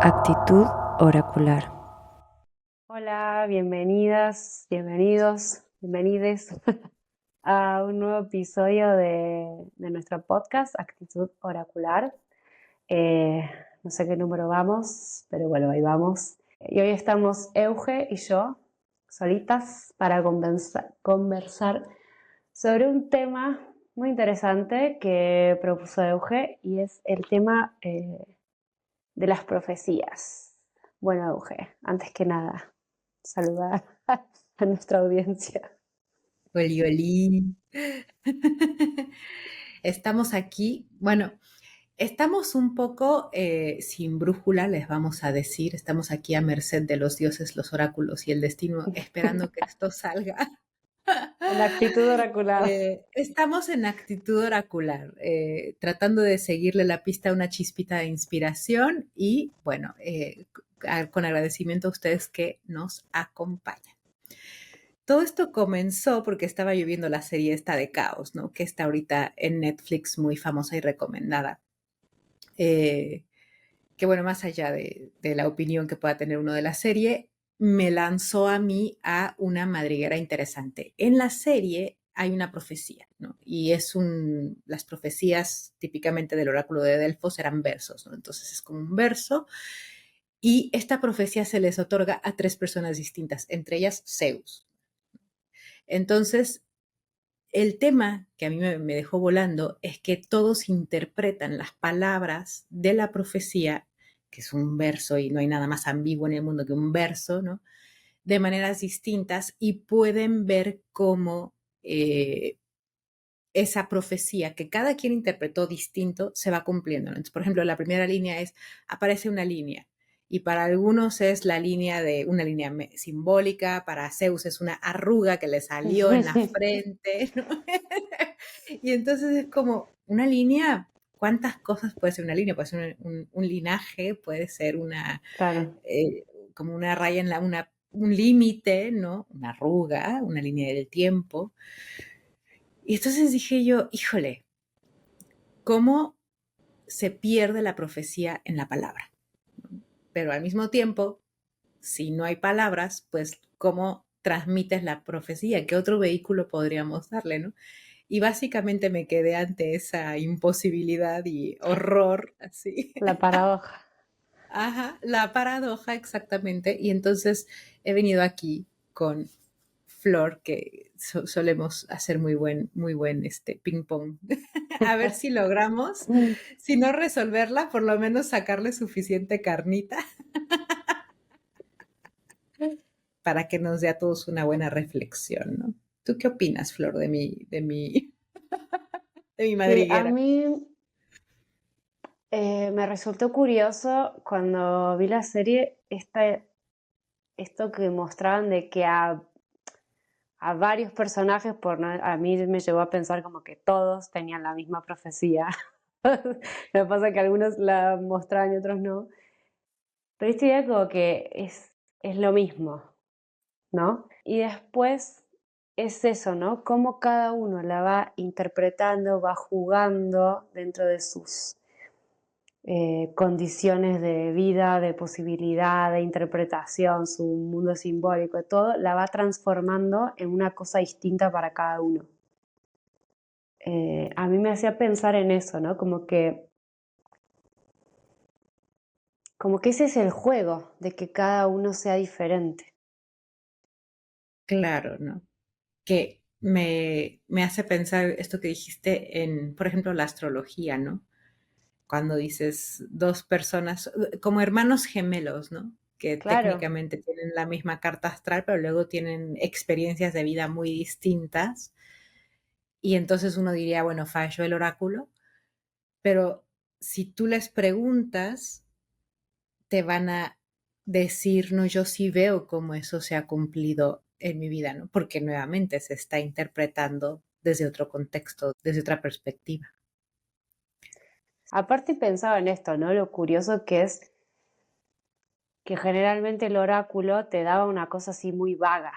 Actitud oracular. Hola, bienvenidas, bienvenides a un nuevo episodio de nuestro podcast Actitud Oracular. Eh, no sé qué número vamos, pero bueno, ahí vamos. Y hoy estamos Euge y yo, solitas, para conversar sobre un tema muy interesante que propuso Euge y es el tema de las profecías. Bueno, Euge, antes que nada, saludar a nuestra audiencia. Oli, oli. Estamos aquí, bueno, estamos un poco sin brújula, les vamos a decir, estamos aquí a merced de los dioses, los oráculos y el destino, esperando que esto salga. En actitud oracular. Estamos en actitud oracular, tratando de seguirle la pista a una chispita de inspiración y, bueno, con agradecimiento a ustedes que nos acompañan. Todo esto comenzó porque estaba yo viendo la serie esta de Caos, ¿no? Que está ahorita en Netflix, muy famosa y recomendada. Que bueno, más allá de la opinión que pueda tener uno de la serie, me lanzó a mí a una madriguera interesante. En la serie hay una profecía, ¿no? Y las profecías típicamente del oráculo de Delfos eran versos, ¿no? Entonces es como un verso y esta profecía se les otorga a 3 personas distintas, entre ellas Zeus. Entonces, el tema que a mí me dejó volando es que todos interpretan las palabras de la profecía, que es un verso y no hay nada más ambiguo en el mundo que un verso, ¿no? De maneras distintas y pueden ver cómo esa profecía que cada quien interpretó distinto se va cumpliendo, ¿no? Entonces, por ejemplo, la primera línea aparece una línea y para algunos es una línea simbólica, para Zeus es una arruga que le salió en la frente, ¿no? Y entonces es como una línea, ¿cuántas cosas puede ser una línea? Puede ser un linaje, puede ser Claro. como una raya un límite, ¿no? Una arruga, una línea del tiempo. Y entonces dije yo, híjole, ¿cómo se pierde la profecía en la palabra? Pero al mismo tiempo, si no hay palabras, pues ¿cómo transmites la profecía? ¿Qué otro vehículo podríamos darle, no? Y básicamente me quedé ante esa imposibilidad y horror, así. La paradoja. Ajá, la paradoja exactamente. Y entonces he venido aquí con Flor, que solemos hacer muy buen ping pong. A ver si logramos, si no resolverla, por lo menos sacarle suficiente carnita para que nos dé a todos una buena reflexión, ¿no? ¿Tú qué opinas, Flor, de mi Sí, a madriguera? mí me resultó curioso cuando vi la serie esto que mostraban de que a varios personajes, a mí me llevó a pensar como que todos tenían la misma profecía. Lo que pasa es que algunos la mostraban y otros no. Pero esta idea como que es lo mismo, ¿no? Y después es eso, ¿no? Cómo cada uno la va interpretando, va jugando dentro de sus condiciones de vida, de posibilidad, de interpretación, su mundo simbólico, todo, la va transformando en una cosa distinta para cada uno. A mí me hacía pensar en eso, ¿no? Como que ese es el juego, de que cada uno sea diferente. Claro, ¿no? Que me hace pensar esto que dijiste en, por ejemplo, la astrología, ¿no? Cuando dices 2 personas, como hermanos gemelos, ¿no? Que Claro, técnicamente tienen la misma carta astral, pero luego tienen experiencias de vida muy distintas. Y entonces uno diría, bueno, falló el oráculo, pero si tú les preguntas, te van a decir, no, yo sí veo cómo eso se ha cumplido en mi vida, ¿no? Porque nuevamente se está interpretando desde otro contexto, desde otra perspectiva. aparte pensaba en esto, ¿no? Lo curioso que es que generalmente el oráculo te daba una cosa así muy vaga,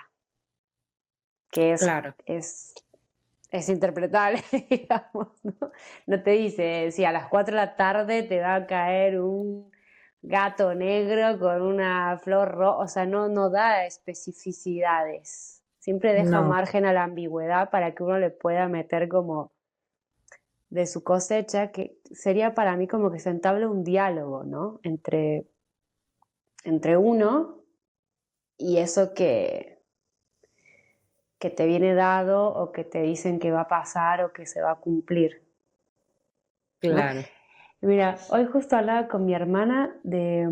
que Claro, es interpretable, digamos, ¿no? No te dice si a las 4 de la tarde te va a caer gato negro con una flor roja, o sea, no da especificidades. Siempre deja No, margen a la ambigüedad para que uno le pueda meter como de su cosecha, que sería para mí como que se entabla un diálogo, ¿no? Entre uno y eso que te viene dado o que te dicen que va a pasar o que se va a cumplir, ¿no? claro. Mira, hoy justo hablaba con mi hermana de,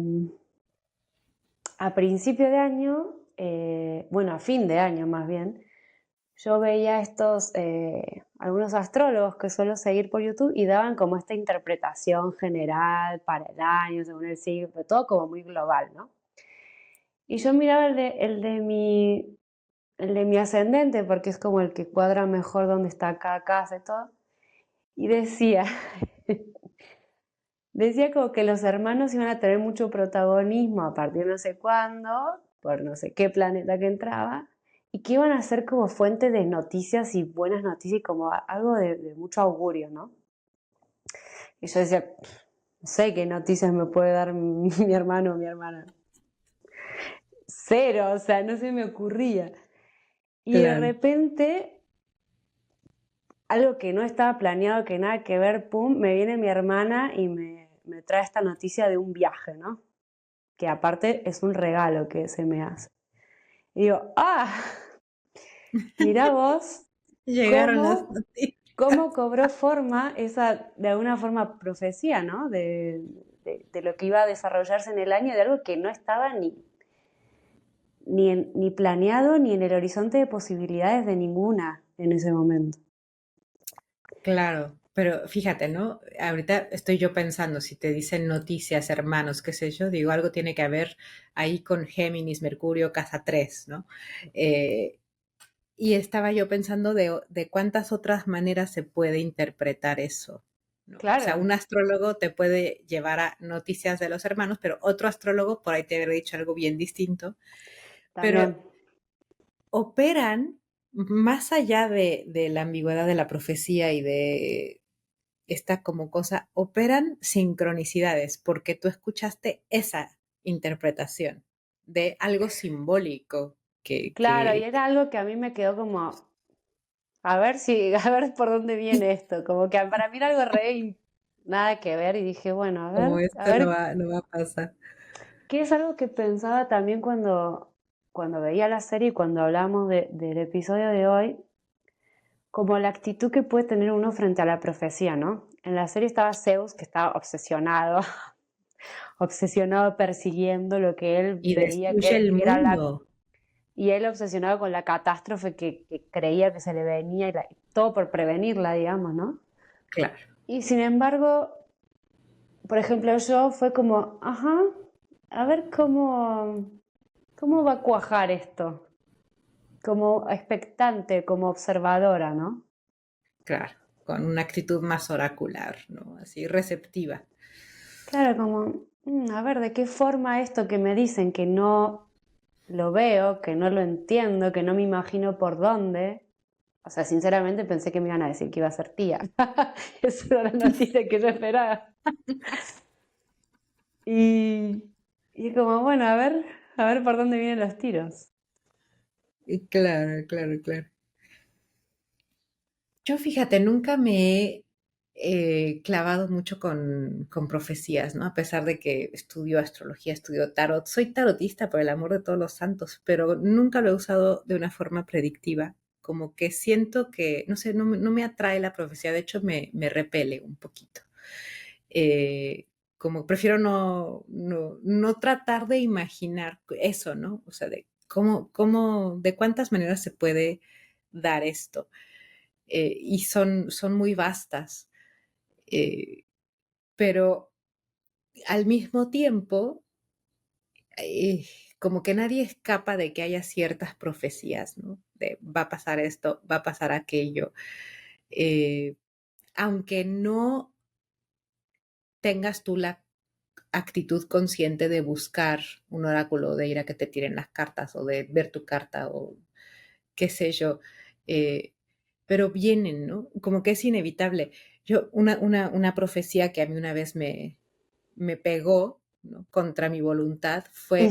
a principio de año, bueno, a fin de año más bien, yo veía algunos astrólogos que suelo seguir por YouTube y daban como esta interpretación general para el año, según el siglo, pero todo como muy global, ¿no? Y yo miraba el de mi ascendente, porque es como el que cuadra mejor dónde está cada casa y todo, y decía como que los hermanos iban a tener mucho protagonismo a partir de no sé cuándo, por no sé qué planeta que entraba, y que iban a ser como fuente de noticias y buenas noticias y como algo de mucho augurio, ¿no? Y yo decía, no sé qué noticias me puede dar mi hermano o mi hermana. Cero, o sea, no se me ocurría. Y de Claro. repente, algo que no estaba planeado, que nada que ver, pum, me viene mi hermana y me trae esta noticia de un viaje, ¿no? Que aparte es un regalo que se me hace. Y digo, mirá vos Llegaron las cómo, noticias. cómo cobró forma esa, de alguna forma, profecía, ¿no? De lo que iba a desarrollarse en el año, de algo que no estaba ni planeado ni en el horizonte de posibilidades de ninguna en ese momento. Claro, pero fíjate, ¿no? Ahorita estoy yo pensando, si te dicen noticias, hermanos, qué sé yo, digo, algo tiene que ver ahí con Géminis, Mercurio, casa 3, ¿no? Eh, y estaba yo pensando de cuántas otras maneras se puede interpretar eso, ¿no? O sea, Claro, un astrólogo te puede llevar a noticias de los hermanos, pero otro astrólogo por ahí te habría dicho algo bien distinto, también. pero operan más allá de la ambigüedad de la profecía y de esta como cosa, operan sincronicidades, porque tú escuchaste esa interpretación de algo simbólico Claro, y era algo que a mí me quedó como, a ver si, a ver por dónde viene esto. Como que para mí era algo nada que ver y dije, bueno, como a esto ver, no va a pasar. que es algo que pensaba también cuando veía la serie y cuando hablamos del episodio de hoy, como la actitud que puede tener uno frente a la profecía, ¿no? En la serie estaba Zeus, que estaba obsesionado, obsesionado persiguiendo lo que él Y veía destruye que el era mundo. y él obsesionado con la catástrofe que creía que se le venía y todo por prevenirla, digamos, ¿no? Claro, Y sin embargo, por ejemplo, yo fue como, ajá, a ver cómo va a cuajar esto, como expectante, como observadora, ¿no? claro, con una actitud más oracular, ¿no? Así receptiva. Claro, como, a ver, ¿de qué forma esto que me dicen que no lo veo, que no lo entiendo, que no me imagino por dónde? O sea, sinceramente pensé que me iban a decir que iba a ser tía. Esa era la noticia que yo esperaba. Y, y como, bueno, a ver por dónde vienen los tiros. Y claro, claro, claro. Yo fíjate, nunca me he clavado mucho con profecías, ¿no? A pesar de que estudio astrología, estudio tarot. Soy tarotista por el amor de todos los santos, pero nunca lo he usado de una forma predictiva. Como que siento que, no sé, no me atrae la profecía, de hecho me repele un poquito. Como prefiero no tratar de imaginar eso, ¿no? O sea, de de cuántas maneras se puede dar esto. Y son muy vastas, eh, pero al mismo tiempo, eh, como que nadie escapa de que haya ciertas profecías, ¿no? De va a pasar esto, va a pasar aquello. Eh, Aunque no tengas tú la actitud consciente de buscar un oráculo, de ir a que te tiren las cartas o de ver tu carta o qué sé yo, eh, pero vienen, ¿no? Como que es inevitable. Yo, una profecía que a mí una vez me pegó, ¿no? Contra mi voluntad. Fue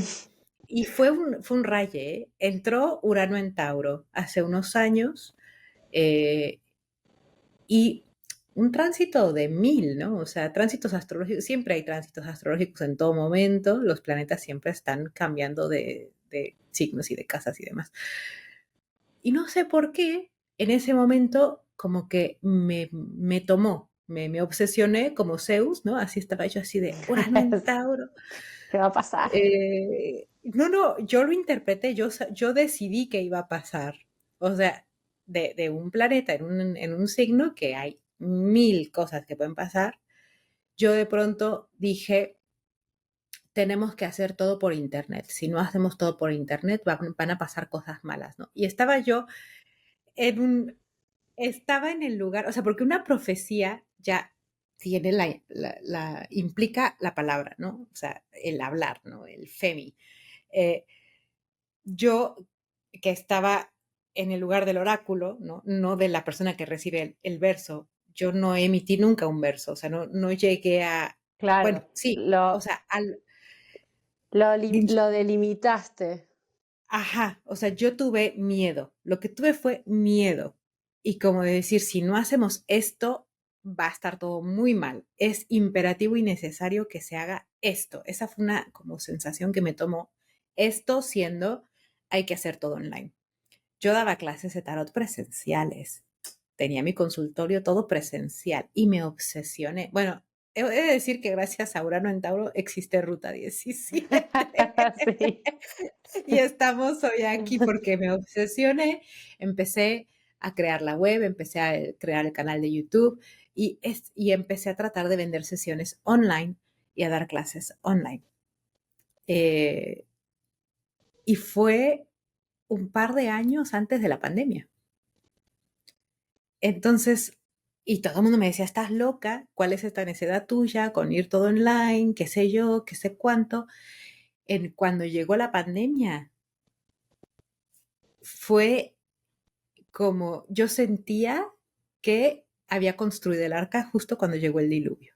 un raye, ¿eh? Entró Urano en Tauro hace unos años, eh, y un tránsito de 1000, ¿no? O sea, tránsitos astrológicos, siempre hay tránsitos astrológicos en todo momento, los planetas siempre están cambiando de signos y de casas y demás. Y no sé por qué, en ese momento como que me tomó, me obsesioné como Zeus, ¿no? Así estaba yo así de Urano en Tauro. ¿Qué va a pasar? No, yo lo interpreté, yo decidí que iba a pasar. O sea, de un planeta en un signo que hay 1000 cosas que pueden pasar, yo de pronto dije, tenemos que hacer todo por internet. Si no hacemos todo por internet, van a pasar cosas malas, ¿no? Y en un, estaba en el lugar, o sea, porque una profecía ya tiene implica la palabra, ¿no? O sea, el hablar, ¿no? El femi. Eh, yo, que estaba en el lugar del oráculo, no de la persona que recibe el verso, yo no emití nunca un verso, o sea, no llegué a, bueno, Claro, sí, o sea, lo delimitaste. ajá, o sea, yo tuve miedo, lo que tuve fue miedo, y como de decir, si no hacemos esto, va a estar todo muy mal, es imperativo y necesario que se haga esto. Esa fue una como sensación que me tomó, esto siendo, hay que hacer todo online. Yo daba clases de tarot presenciales, tenía mi consultorio todo presencial y me obsesioné. Bueno, he de decir que gracias a Urano en Tauro existe Ruta 17 Sí. y estamos hoy aquí porque me obsesioné. Empecé a crear la web, empecé a crear el canal de YouTube y empecé a tratar de vender sesiones online y a dar clases online. Eh, y fue un par de años antes de la pandemia. Entonces, y todo el mundo me decía, estás loca, ¿cuál es esta necesidad tuya con ir todo online, qué sé yo, qué sé cuánto? Cuando llegó la pandemia, fue como yo sentía que había construido el arca justo cuando llegó el diluvio.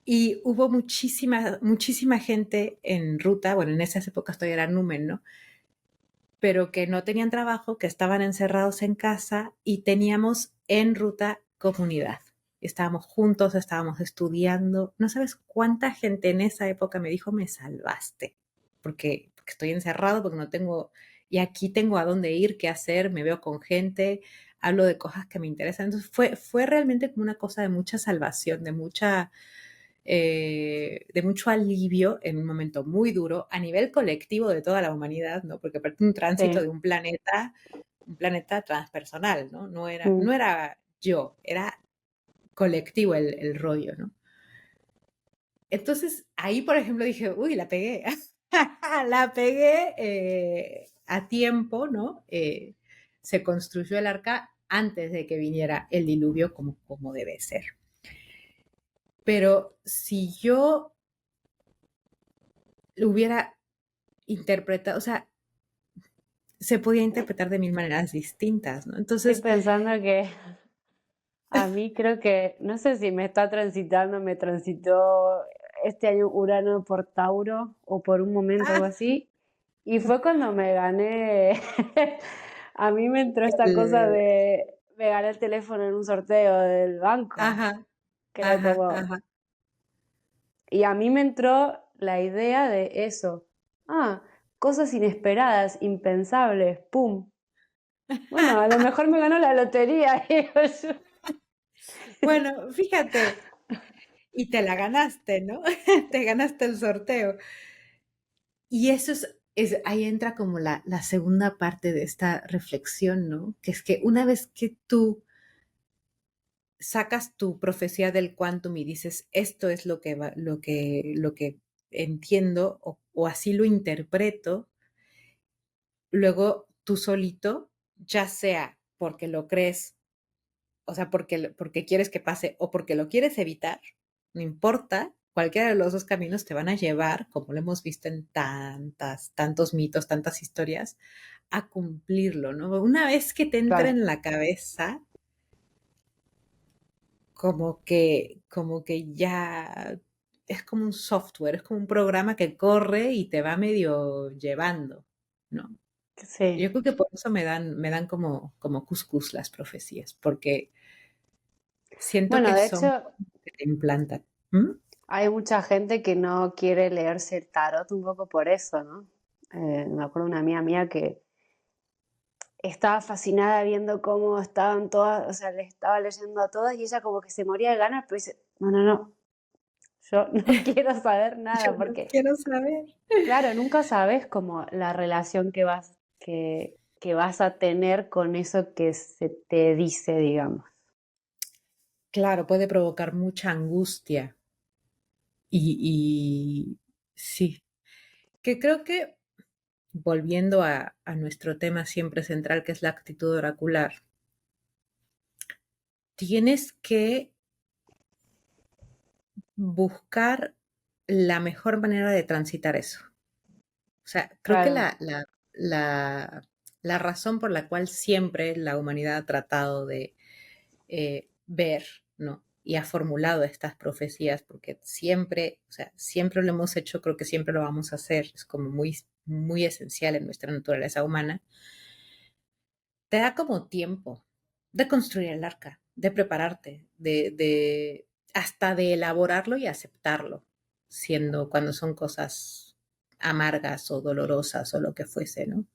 Y hubo muchísima gente en ruta, bueno, en esas épocas todavía era Numen, ¿no? Pero que no tenían trabajo, que estaban encerrados en casa y teníamos en ruta comunidad. Estábamos juntos, estábamos estudiando. No sabes cuánta gente en esa época me dijo, me salvaste, porque estoy encerrado, porque no tengo, y aquí tengo a dónde ir, qué hacer, me veo con gente, hablo de cosas que me interesan. Entonces fue realmente como una cosa de mucha salvación, de mucho alivio en un momento muy duro a nivel colectivo de toda la humanidad, ¿no? Porque aparte un tránsito Sí. de un planeta transpersonal, ¿no? No era, Mm. no era yo, era colectivo el rollo, ¿no? Entonces ahí, por ejemplo, dije, uy, la pegué, la pegué a tiempo, ¿no? Se construyó el arca antes de que viniera el diluvio como debe ser. Pero si yo lo hubiera interpretado, o sea, se podía interpretar de 1000 maneras distintas, ¿no? Estoy Entonces, pensando que a mí creo que, no sé si me transitó este año Urano por Tauro o por un momento algo ah, así. Y fue cuando me gané, a mí me entró esta cosa el, de, me gané el teléfono en un sorteo del banco, ajá, que era ajá, como, ajá. y a mí me entró la idea de eso. Ah, cosas inesperadas, impensables, ¡pum! Bueno, a lo mejor me ganó la lotería, digo yo. Bueno, fíjate, y te la ganaste, ¿no? Te ganaste el sorteo. Y eso ahí entra como la segunda parte de esta reflexión, ¿no? Que es que una vez que tú sacas tu profecía del quantum y dices, esto es lo que entiendo o así lo interpreto, luego tú solito, ya sea porque lo crees, o sea, porque quieres que pase o porque lo quieres evitar, no importa, cualquiera de los dos caminos te van a llevar, como lo hemos visto en tantos mitos, tantas historias, a cumplirlo, ¿no? Una vez que te entra Claro, en la cabeza, como que ya es como un software, es como un programa que corre y te va medio llevando, ¿no? Yo Sí. creo que por eso me dan como cuscús las profecías, porque siento Bueno, que de son hecho, que te implantan. ¿Mm? hay mucha gente que no quiere leerse el tarot un poco por eso, ¿no? Me acuerdo de una amiga mía que estaba fascinada viendo cómo estaban todas, o sea, le estaba leyendo a todas y ella como que se moría de ganas, pero dice, no, no, no, yo no quiero saber Yo nada, no porque, quiero saber. claro, nunca sabes como la relación que vas a tener con eso que se te dice, digamos. Claro, puede provocar mucha angustia y sí, que creo que volviendo a nuestro tema siempre central, que es la actitud oracular, tienes que buscar la mejor manera de transitar eso. O sea, creo que Claro, la razón por la cual siempre la humanidad ha tratado de ver, ¿no? Y ha formulado estas profecías, porque siempre, o sea, siempre lo hemos hecho, creo que siempre lo vamos a hacer, es como muy, muy esencial en nuestra naturaleza humana, te da como tiempo de construir el arca, de prepararte, hasta de elaborarlo y aceptarlo, siendo cuando son cosas amargas o dolorosas o lo que fuese, ¿no?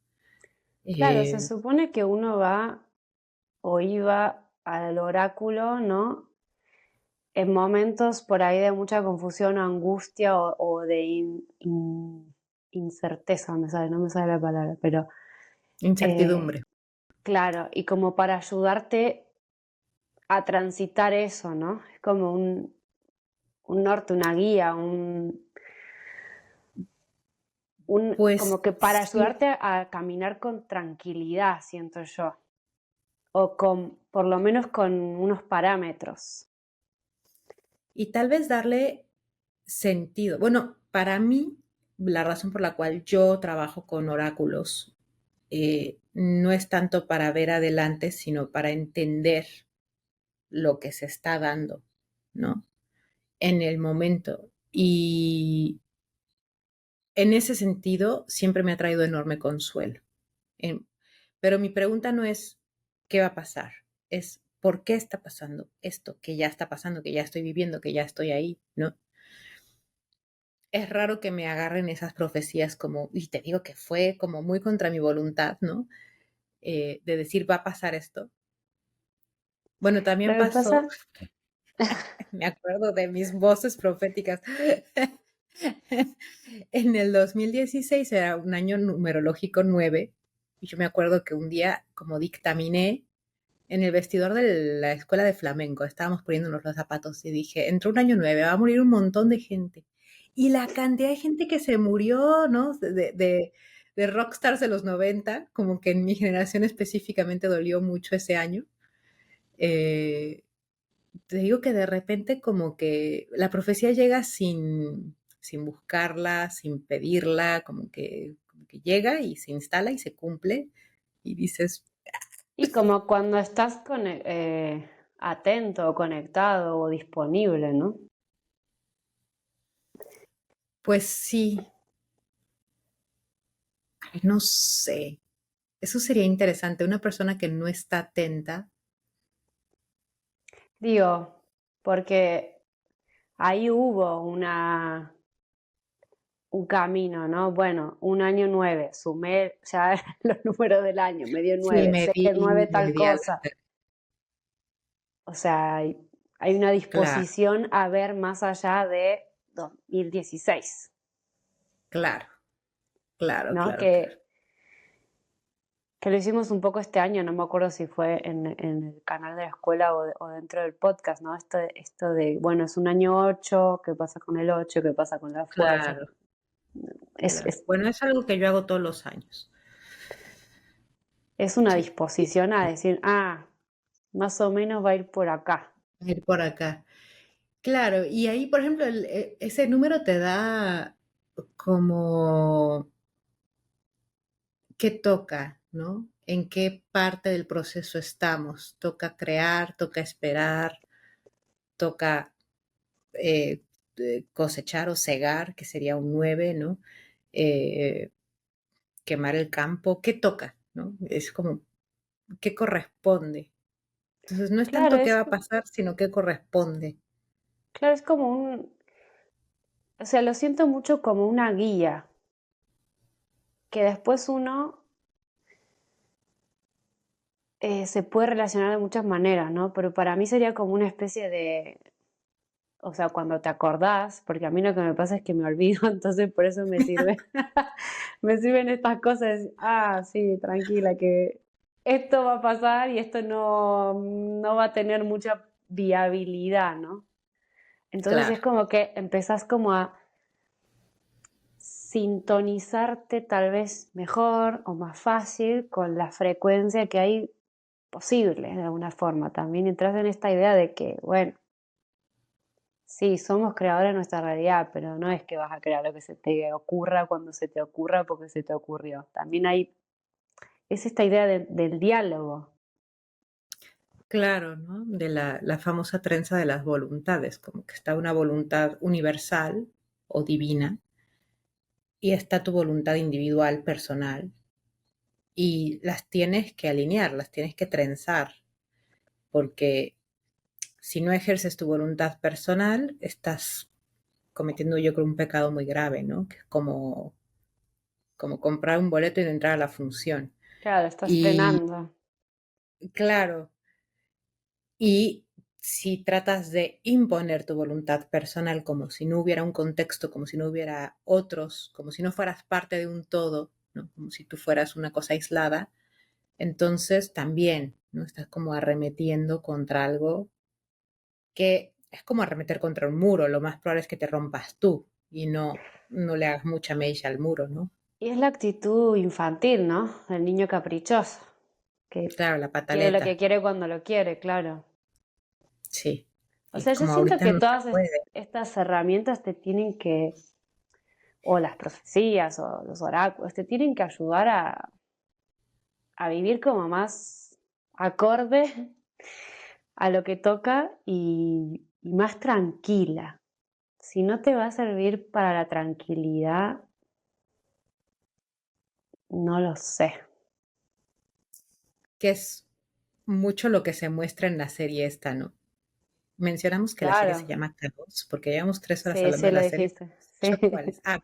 claro, se Eh, supone que uno va o iba al oráculo, ¿no? En momentos por ahí de mucha confusión, angustia o de incerteza, no me sale la palabra, pero incertidumbre. claro, y como para ayudarte a transitar eso, ¿no? Es como un norte, una guía, Pues como que para sí, ayudarte a caminar con tranquilidad, siento yo, o con, por lo menos con unos parámetros. y tal vez darle sentido. Bueno, para mí, la razón por la cual yo trabajo con oráculos no es tanto para ver adelante, sino para entender lo que se está dando, ¿no? En el momento. Y en ese sentido, siempre me ha traído enorme consuelo. En- pero mi pregunta no es qué va a pasar, es por qué está pasando esto, que ya está pasando, que ya estoy viviendo, que ya estoy ahí, ¿no? Es raro que me agarren esas profecías como, y te digo que fue como muy contra mi voluntad, ¿no? De decir, va a pasar esto. Bueno, Lo también que pasó, pasa, me acuerdo de mis voces proféticas. En el 2016 era un año numerológico 9 y yo me acuerdo que un día como dictaminé en el vestidor de la escuela de flamenco, estábamos poniéndonos los zapatos y dije, entró un año 9, va a morir un montón de gente. Y la cantidad de gente que se murió, ¿no? De rockstars de los 90, como que en mi generación específicamente dolió mucho ese año. Eh, Te digo que de repente como que la profecía llega sin buscarla, sin pedirla, como que llega y se instala y se cumple y dices, y como cuando estás atento o conectado o disponible, ¿no? pues sí, ay, no sé, eso sería interesante, una persona que no está atenta, Digo, porque ahí hubo un camino, ¿no? Bueno, un año 9, sumé ya los números del año, me dio sí, 9, sé que el 9 me tal di a cosa. O sea, hay una claro, disposición a ver más allá de 2016, claro, claro, ¿no? claro, claro. Que lo hicimos un poco este año, no me acuerdo si fue en el canal de la escuela o dentro del podcast, ¿no? Esto de, bueno, es un año 8, ¿qué pasa con el 8? ¿Qué pasa con la fuerza? Claro, Es, claro. es, Bueno, es algo que yo hago todos los años. es una Sí, disposición a decir, ah, más o menos va a ir por acá. ir por acá. Claro, y ahí, por ejemplo, ese número te da como qué toca, ¿no? En qué parte del proceso estamos. Toca crear, toca esperar, toca eh, cosechar o cegar, que sería un 9, ¿no? Eh, quemar el campo, ¿qué toca? ¿No? Es como, ¿qué corresponde? Entonces no es Claro, tanto qué va a pasar, sino qué corresponde. claro, es como o sea, lo siento mucho como una guía, que después uno se puede relacionar de muchas maneras, ¿no? Pero para mí sería como una especie de, o sea, cuando te acordás, porque a mí lo que me pasa es que me olvido, entonces por eso me sirve, me sirven estas cosas. Ah, sí, tranquila, que esto va a pasar y esto no va a tener mucha viabilidad, ¿no? Entonces es Claro, como que empezás como a sintonizarte tal vez mejor o más fácil con la frecuencia que hay posible de alguna forma. También entras en esta idea de que, bueno, sí, somos creadores de nuestra realidad, pero no es que vas a crear lo que se te ocurra cuando se te ocurra porque se te ocurrió. También es esta idea del diálogo. claro, ¿no? De la famosa trenza de las voluntades, como que está una voluntad universal o divina y está tu voluntad individual, personal, y las tienes que alinear, las tienes que trenzar, porque si no ejerces tu voluntad personal, estás cometiendo yo creo un pecado muy grave, ¿no? Que es como comprar un boleto y no entrar a la función. Claro, estás Y frenando. claro, y si tratas de imponer tu voluntad personal como si no hubiera un contexto, como si no hubiera otros, como si no fueras parte de un todo, ¿no? Como si tú fueras una cosa aislada, entonces también, ¿no? Estás como arremetiendo contra algo que es como arremeter contra un muro, lo más probable es que te rompas tú y no le hagas mucha mella al muro, ¿no? Y es la actitud infantil, ¿no? El niño caprichoso, que Claro, la quiere lo que pataleta, quiere cuando lo quiere, claro. sí. O Y sea, yo como siento ahorita que no se todas puede, estas herramientas te tienen que, o las profecías o los oráculos, te tienen que ayudar a vivir como más acorde a lo que toca y más tranquila. Si no te va a servir para la tranquilidad, no lo sé. que es mucho lo que se muestra en la serie esta, ¿no? Mencionamos que la serie se Claro, llama Caos, porque llevamos 3 horas sí, hablando sí de lo la serie, dijiste. pero Sí, no cuál es. Ah,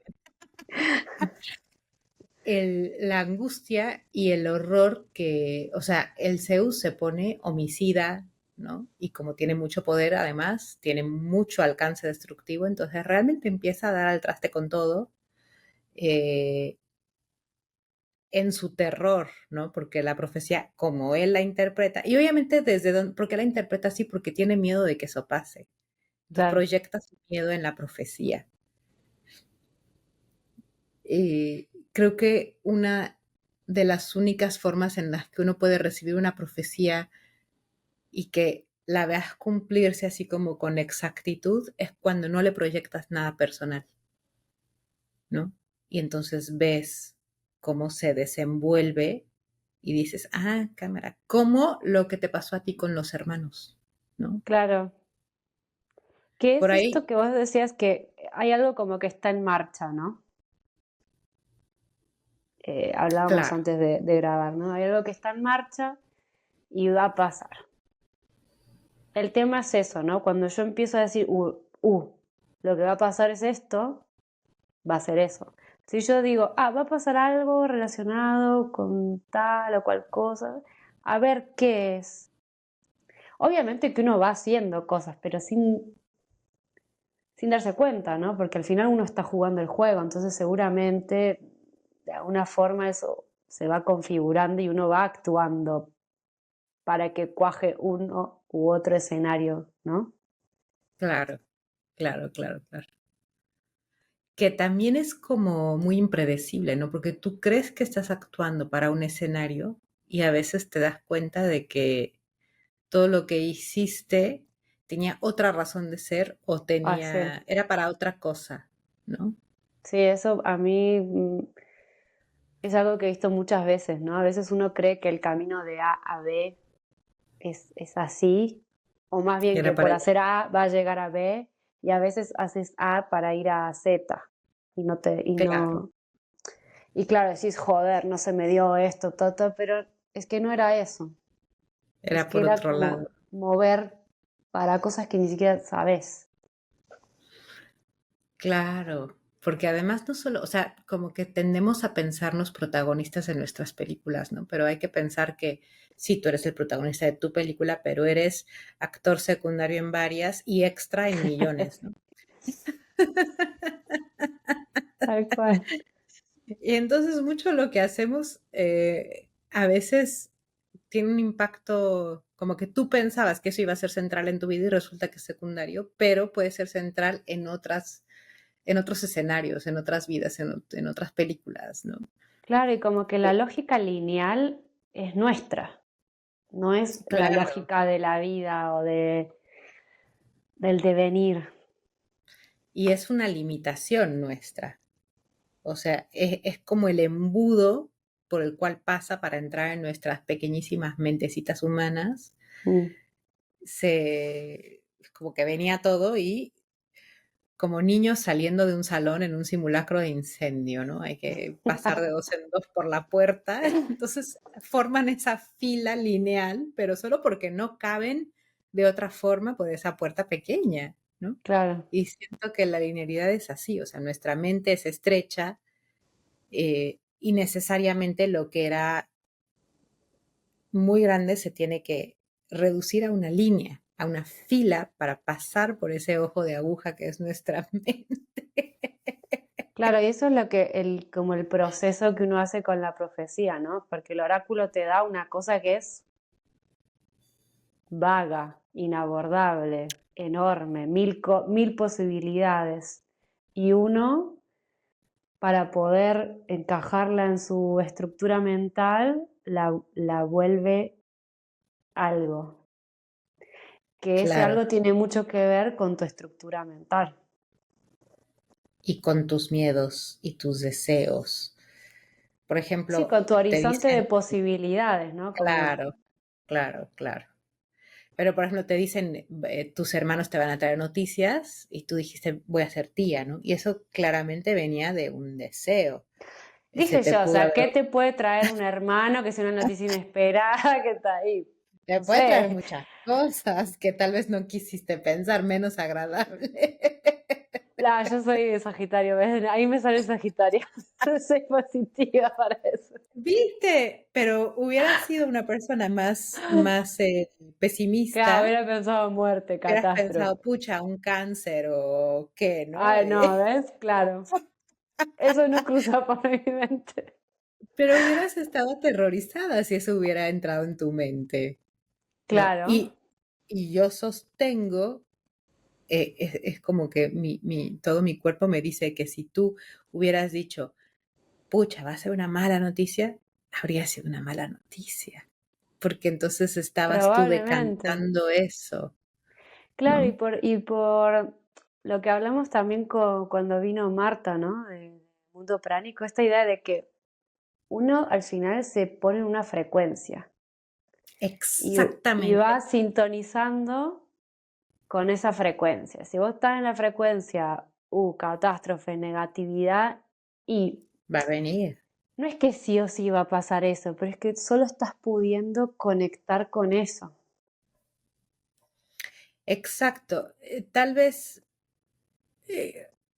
la angustia y el horror que, o sea, el Zeus se pone homicida, ¿no? Y como tiene mucho poder, además, tiene mucho alcance destructivo, entonces realmente empieza a dar al traste con todo eh, en su terror, ¿no? Porque la profecía, como él la interpreta, y obviamente desde donde, porque la interpreta así, porque tiene miedo de que eso pase. Entonces claro. proyecta su miedo en la profecía. Creo que una de las únicas formas en las que uno puede recibir una profecía y que la veas cumplirse así como con exactitud es cuando no le proyectas nada personal, ¿no? Y entonces ves cómo se desenvuelve y dices, ah, cámara, como lo que te pasó a ti con los hermanos, ¿no? Claro. ¿Qué Por es ahí, esto que vos decías que hay algo como que está en marcha, ¿no? Hablábamos claro, antes de grabar, ¿no? Hay algo que está en marcha y va a pasar. El tema es eso, ¿no? Cuando yo empiezo a decir, lo que va a pasar es esto, va a ser eso. Si yo digo, va a pasar algo relacionado con tal o cual cosa, a ver qué es. Obviamente que uno va haciendo cosas, pero sin darse cuenta, ¿no? Porque al final uno está jugando el juego, entonces seguramente de alguna forma eso se va configurando y uno va actuando para que cuaje uno u otro escenario, ¿no? claro, claro, claro, claro. Que también es como muy impredecible, ¿no? Porque tú crees que estás actuando para un escenario y a veces te das cuenta de que todo lo que hiciste tenía otra razón de ser o Ah, sí. era para otra cosa, ¿no? Sí, eso a mí es algo que he visto muchas veces, ¿no? A veces uno cree que el camino de A a B es así, o más bien que Era para por allá. hacer A va a llegar a B, y a veces haces A para ir a Z y no te, y Claro, no, y claro, decís, joder, no se me dio esto, todo, pero es que no era eso, es era que por era otro como lado. mover para cosas que ni siquiera sabes. Claro, porque además no solo, o sea, como que tendemos a pensarnos protagonistas en nuestras películas, ¿no? Pero hay que pensar que sí, tú eres el protagonista de tu película, pero eres actor secundario en varias y extra en millones, ¿no? Tal cual. Y entonces mucho lo que hacemos a veces tiene un impacto como que tú pensabas que eso iba a ser central en tu vida y resulta que es secundario, pero puede ser central en otros escenarios, en otras vidas, en otras películas, ¿no? Claro, y como que la lógica lineal es nuestra, no es la Claro. lógica de la vida o del devenir. Y es una limitación nuestra. O sea, es como el embudo por el cual pasa para entrar en nuestras pequeñísimas mentecitas humanas. Mm. Como que venía todo y como niños saliendo de un salón en un simulacro de incendio, ¿no? Hay que pasar de dos en dos por la puerta. Entonces forman esa fila lineal, pero solo porque no caben de otra forma por esa puerta pequeña, ¿no? Claro. Y siento que la linealidad es así, o sea, nuestra mente es estrecha y necesariamente lo que era muy grande se tiene que reducir a una línea, a una fila para pasar por ese ojo de aguja que es nuestra mente. Claro, y eso es lo que como el proceso que uno hace con la profecía, ¿no? Porque el oráculo te da una cosa que es vaga, inabordable, enorme, mil posibilidades. Y uno, para poder encajarla en su estructura mental, la vuelve algo. Que ese Claro, algo tiene mucho que ver con tu estructura mental. y con tus miedos y tus deseos. Por Sí, ejemplo, con tu te horizonte de dicen, posibilidades, ¿no? Como, claro, claro, claro. Pero, por ejemplo, te dicen, tus hermanos te van a traer noticias y tú dijiste, voy a ser tía, ¿no? Y eso claramente venía de un deseo. Se dije te yo, o pudo sea, ¿qué haber, te puede traer un hermano que es una noticia inesperada que está ahí? te No puede traer sé. muchas cosas que tal vez no quisiste pensar, menos agradable. La, yo soy de Sagitario, ¿ves? Ahí me sale Sagitario. Soy positiva para eso. ¿Viste? Pero hubiera sido una persona más Claro, pesimista. hubiera pensado muerte, Hubieras pensado, catástrofe. pucha, un cáncer o qué, ¿no? Ay, no, ¿ves? Claro. Eso no cruza por mi mente. Pero hubieras estado aterrorizada si eso hubiera entrado en tu mente, ¿no? Claro. Y yo sostengo, es como que todo mi cuerpo me dice que si tú hubieras dicho, pucha, va a ser una mala noticia, habría sido una mala noticia, porque entonces estabas tú Probablemente. decantando eso, Claro, ¿no? y por lo que hablamos también cuando vino Marta, ¿no? De Mundo Pránico, esta idea de que uno al final se pone en una frecuencia y va Exactamente. sintonizando con esa frecuencia. Si vos estás en la frecuencia, catástrofe, negatividad, y Va a venir. no es que sí o sí va a pasar eso, pero es que solo estás pudiendo conectar con eso. Exacto. Tal vez,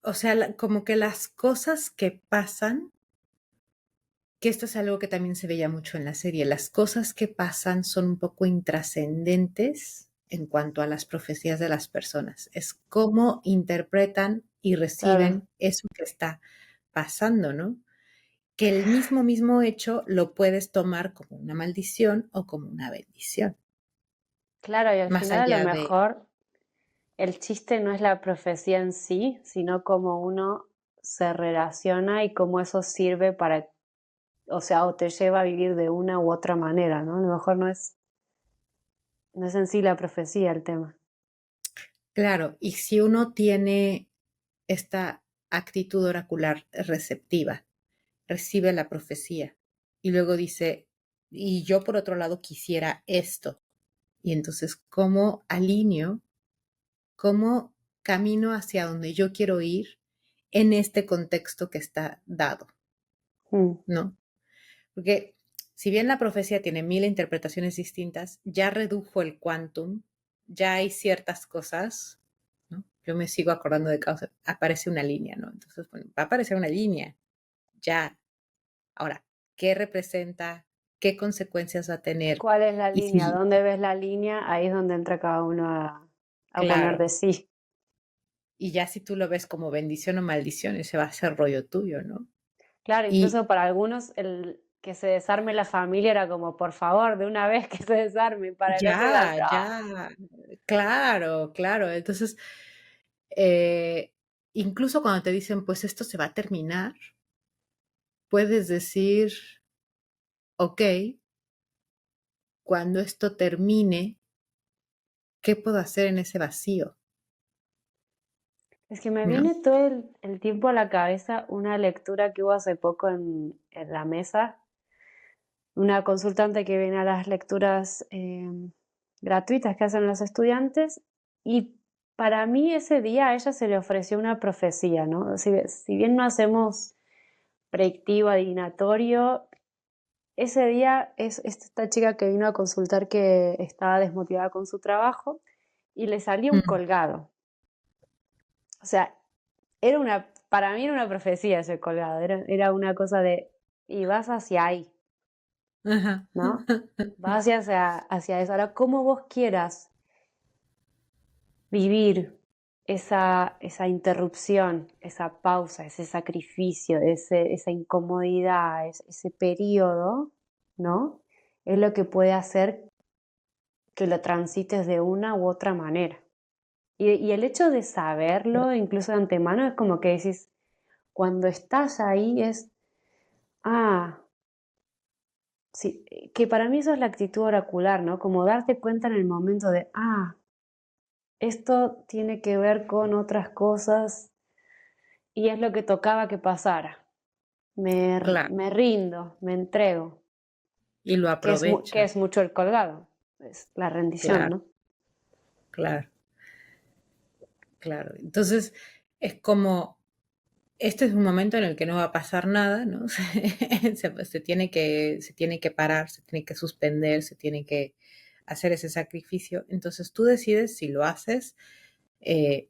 o sea, como que las cosas que pasan, que esto es algo que también se veía mucho en la serie, las cosas que pasan son un poco intrascendentes en cuanto a las profecías de las personas. Es cómo interpretan y Claro, reciben eso que está pasando, ¿no? Que el mismo hecho lo puedes tomar como una maldición o como una bendición. claro, y al Más final a lo allá de, mejor el chiste no es la profecía en sí, sino cómo uno se relaciona y cómo eso sirve para, o sea, o te lleva a vivir de una u otra manera, ¿no? A lo mejor no es en sí la profecía el tema. claro, y si uno tiene esta actitud oracular receptiva, recibe la profecía y luego dice, y yo por otro lado quisiera esto. Y entonces, ¿cómo alineo? ¿Cómo camino hacia donde yo quiero ir en este contexto que está dado, Mm. ¿no? Porque si bien la profecía tiene 1000 interpretaciones distintas, ya redujo el quantum, ya hay ciertas cosas, ¿no? Yo me sigo acordando de causa, aparece una línea, ¿no? Entonces, bueno, va a aparecer una línea, ya. Ahora, ¿qué representa? ¿Qué consecuencias va a tener? ¿Cuál es la Y línea? si, ¿Dónde ves la línea? Ahí es donde entra cada uno a poner claro, de sí. y ya si tú lo ves como bendición o maldición, ese va a ser rollo tuyo, ¿no? Claro, Y incluso para algunos el que se desarme la familia era como, por favor, de una vez que se desarme. Para el otro era, "Ah". ya, claro, claro. Entonces, eh, incluso cuando te dicen, pues esto se va a terminar, puedes decir, ok, cuando esto termine, ¿qué puedo hacer en ese vacío? Es que me ¿No? viene todo el tiempo a la cabeza una lectura que hubo hace poco en la mesa, una consultante que viene a las lecturas gratuitas que hacen los estudiantes y para mí ese día a ella se le ofreció una profecía, ¿no? Si bien no hacemos predictivo, adivinatorio, ese día es esta chica que vino a consultar que estaba desmotivada con su trabajo y le salió un Mm, colgado. O sea, para mí era una profecía ese colgado, era una cosa de, y vas hacia ahí, ajá. ¿no? Vas hacia eso. Ahora, como vos quieras vivir esa interrupción, esa pausa, ese sacrificio, esa incomodidad, ese periodo, ¿no? Es lo que puede hacer que lo transites de una u otra manera. Y el hecho de saberlo, incluso de antemano, es como que decís, cuando estás ahí es, ah, sí, que para mí eso es la actitud oracular, ¿no? Como darte cuenta en el momento de, esto tiene que ver con otras cosas y es lo que tocaba que pasara. Claro, Me rindo, me entrego, y lo que aprovechas, es mucho el colgado, es la rendición, claro, ¿no? claro, claro. Entonces, es como, este es un momento en el que no va a pasar nada, ¿no? Se tiene que parar, se tiene que suspender, se tiene que hacer ese sacrificio. Entonces tú decides si lo haces eh,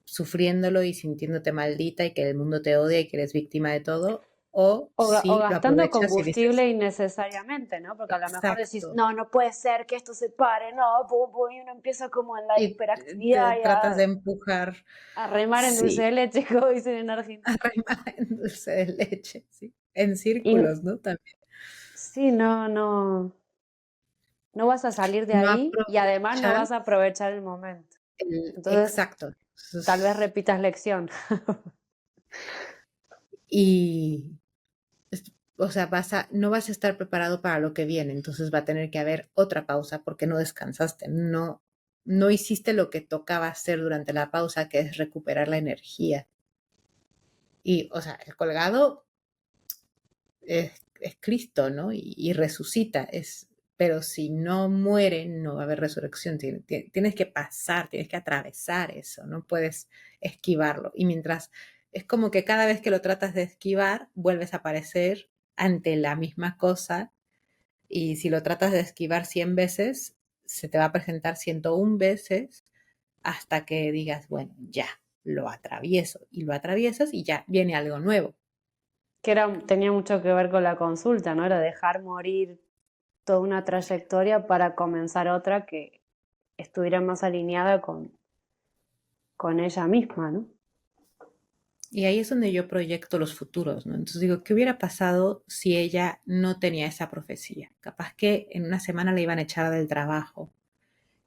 sufriéndolo y sintiéndote maldita y que el mundo te odia y que eres víctima de todo, o O si lo gastando aprovechas y combustible dices, innecesariamente, ¿no? Porque a lo mejor decís, exacto, no, no puede ser que esto se pare, no, pum, pum, y uno empieza como en la y hiperactividad te y tratas de empujar, a remar en dulce sí, de leche, como dicen en Argentina. arrimar en dulce de leche, sí, en Y círculos, ¿no? También. sí, no vas a salir de No ahí y además no aprovechas vas a aprovechar el momento. Entonces, exacto. tal vez Entonces, repitas lección. y, o sea, no vas a estar preparado para lo que viene, entonces va a tener que haber otra pausa porque no descansaste, no hiciste lo que tocaba hacer durante la pausa, que es recuperar la energía. Y, o sea, el colgado es Cristo, ¿no? Y resucita, pero si no muere, no va a haber resurrección. Tienes que pasar, tienes que atravesar eso, no puedes esquivarlo. Y mientras, es como que cada vez que lo tratas de esquivar, vuelves a aparecer ante la misma cosa. Y si lo tratas de esquivar 100 veces, se te va a presentar 101 veces hasta que digas, bueno, ya, lo atravieso. Y lo atraviesas y ya viene algo nuevo. Tenía mucho que ver con la consulta, ¿no? Era dejar morir toda una trayectoria para comenzar otra que estuviera más alineada con ella misma, ¿no? Y ahí es donde yo proyecto los futuros, ¿no? Entonces digo, ¿qué hubiera pasado si ella no tenía esa profecía? Capaz que en una semana la iban a echar del trabajo.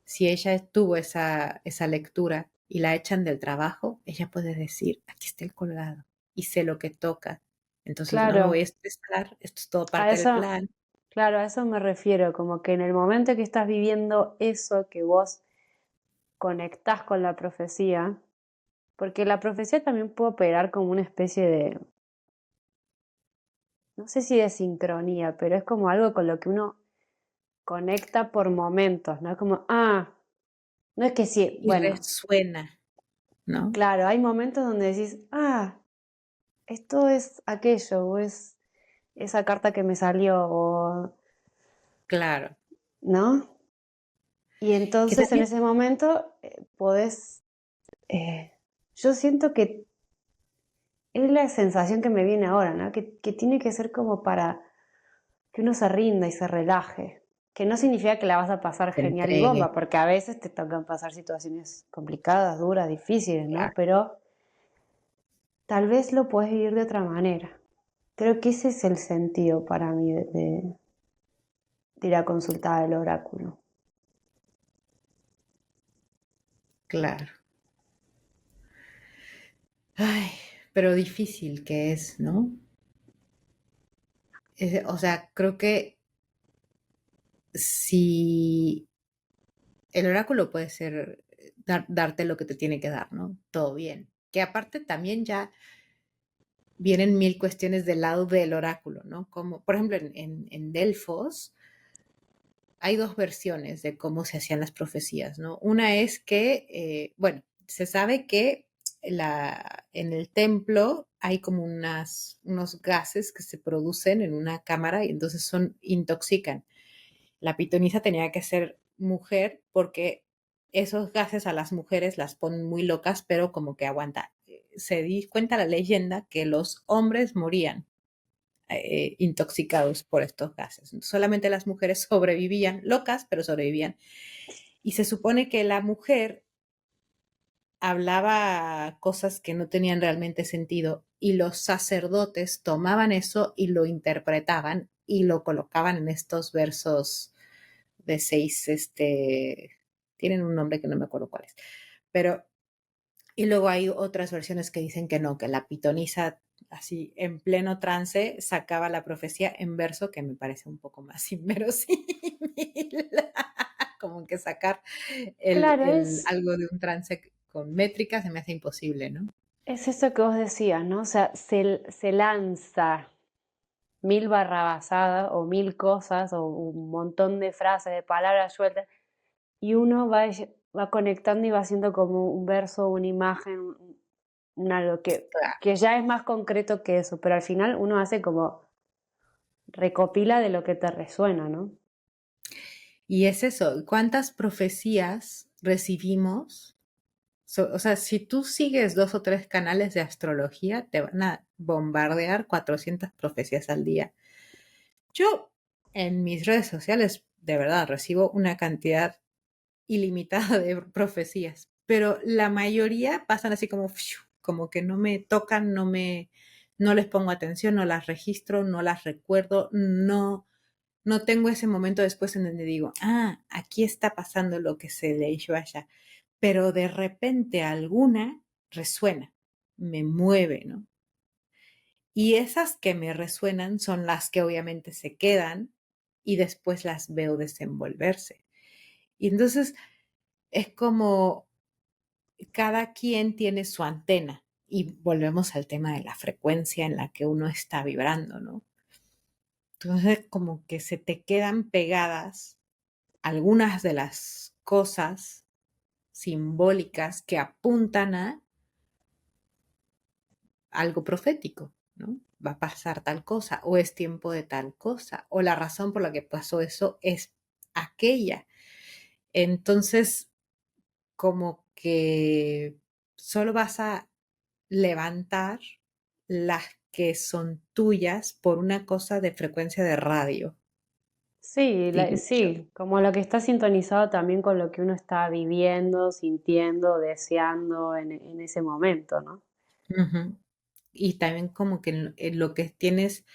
Si ella tuvo esa lectura y la echan del trabajo, ella puede decir, aquí está el colgado y sé lo que toca. Entonces no me voy a Claro, estresar, esto es todo a parte del eso, plan. claro, a eso me refiero, como que en el momento que estás viviendo eso que vos conectás con la profecía, porque la profecía también puede operar como una especie de, no sé si de sincronía, pero es como algo con lo que uno conecta por momentos, ¿no? Es como, no es que sí, Y bueno, resuena. ¿no? Claro, hay momentos donde decís, esto es aquello, o es esa carta que me salió, o, Claro. ¿no? Y Que entonces en también, ese momento podés, yo siento que es la sensación que me viene ahora, ¿no? Que tiene que ser como para que uno se rinda y se relaje. Que no significa que la vas a pasar se genial y bomba, entregue, porque a veces te tocan pasar situaciones complicadas, duras, difíciles, ¿no? claro, Pero tal vez lo puedes vivir de otra manera. Creo que ese es el sentido para mí de ir a consultar el oráculo. claro. Ay, pero difícil que es, ¿no? O sea, creo que si el oráculo puede ser darte lo que te tiene que dar, ¿no? Todo bien. Que aparte también ya vienen mil cuestiones del lado del oráculo, ¿no? Como, por ejemplo, en Delfos hay dos versiones de cómo se hacían las profecías, ¿no? Una es que, bueno, se sabe que en el templo hay como unos gases que se producen en una cámara y entonces intoxican. La pitonisa tenía que ser mujer porque esos gases a las mujeres las ponen muy locas, pero como que aguanta. Se di cuenta la leyenda que los hombres morían intoxicados por estos gases. Solamente las mujeres sobrevivían, locas, pero sobrevivían. Y se supone que la mujer hablaba cosas que no tenían realmente sentido y los sacerdotes tomaban eso y lo interpretaban y lo colocaban en estos versos de 6, tienen un nombre que no me acuerdo cuál es, pero, y luego hay otras versiones que dicen que no, que la pitonisa así en pleno trance sacaba la profecía en verso, que me parece un poco más inverosímil, como que sacar Claro, algo de un trance con métrica se me hace imposible, ¿no? es eso que vos decías, ¿no? O sea, se lanza mil barrabasadas o mil cosas o un montón de frases, de palabras sueltas, y uno va conectando y va haciendo como un verso, una imagen, algo que ya es más concreto que eso, pero al final uno hace como recopila de lo que te resuena, ¿no? Y es eso, ¿cuántas profecías recibimos? O sea, si tú sigues 2 o 3 canales de astrología, te van a bombardear 400 profecías al día. Yo en mis redes sociales, de verdad, recibo una cantidad ilimitada de profecías, pero la mayoría pasan así como, como que no me tocan, no les pongo atención, no las registro, no las recuerdo, no tengo ese momento después en donde digo, aquí está pasando lo que se leyó allá, pero de repente alguna resuena, me mueve, ¿no? Y esas que me resuenan son las que obviamente se quedan y después las veo desenvolverse. Y entonces es como cada quien tiene su antena y volvemos al tema de la frecuencia en la que uno está vibrando, ¿no? Entonces como que se te quedan pegadas algunas de las cosas simbólicas que apuntan a algo profético, ¿no? Va a pasar tal cosa o es tiempo de tal cosa o la razón por la que pasó eso es aquella. Entonces, como que solo vas a levantar las que son tuyas por una cosa de frecuencia de radio, Sí, diría yo. sí, como lo que está sintonizado también con lo que uno está viviendo, sintiendo, deseando en ese momento, ¿no? Ujú. Y también como que en lo que tienes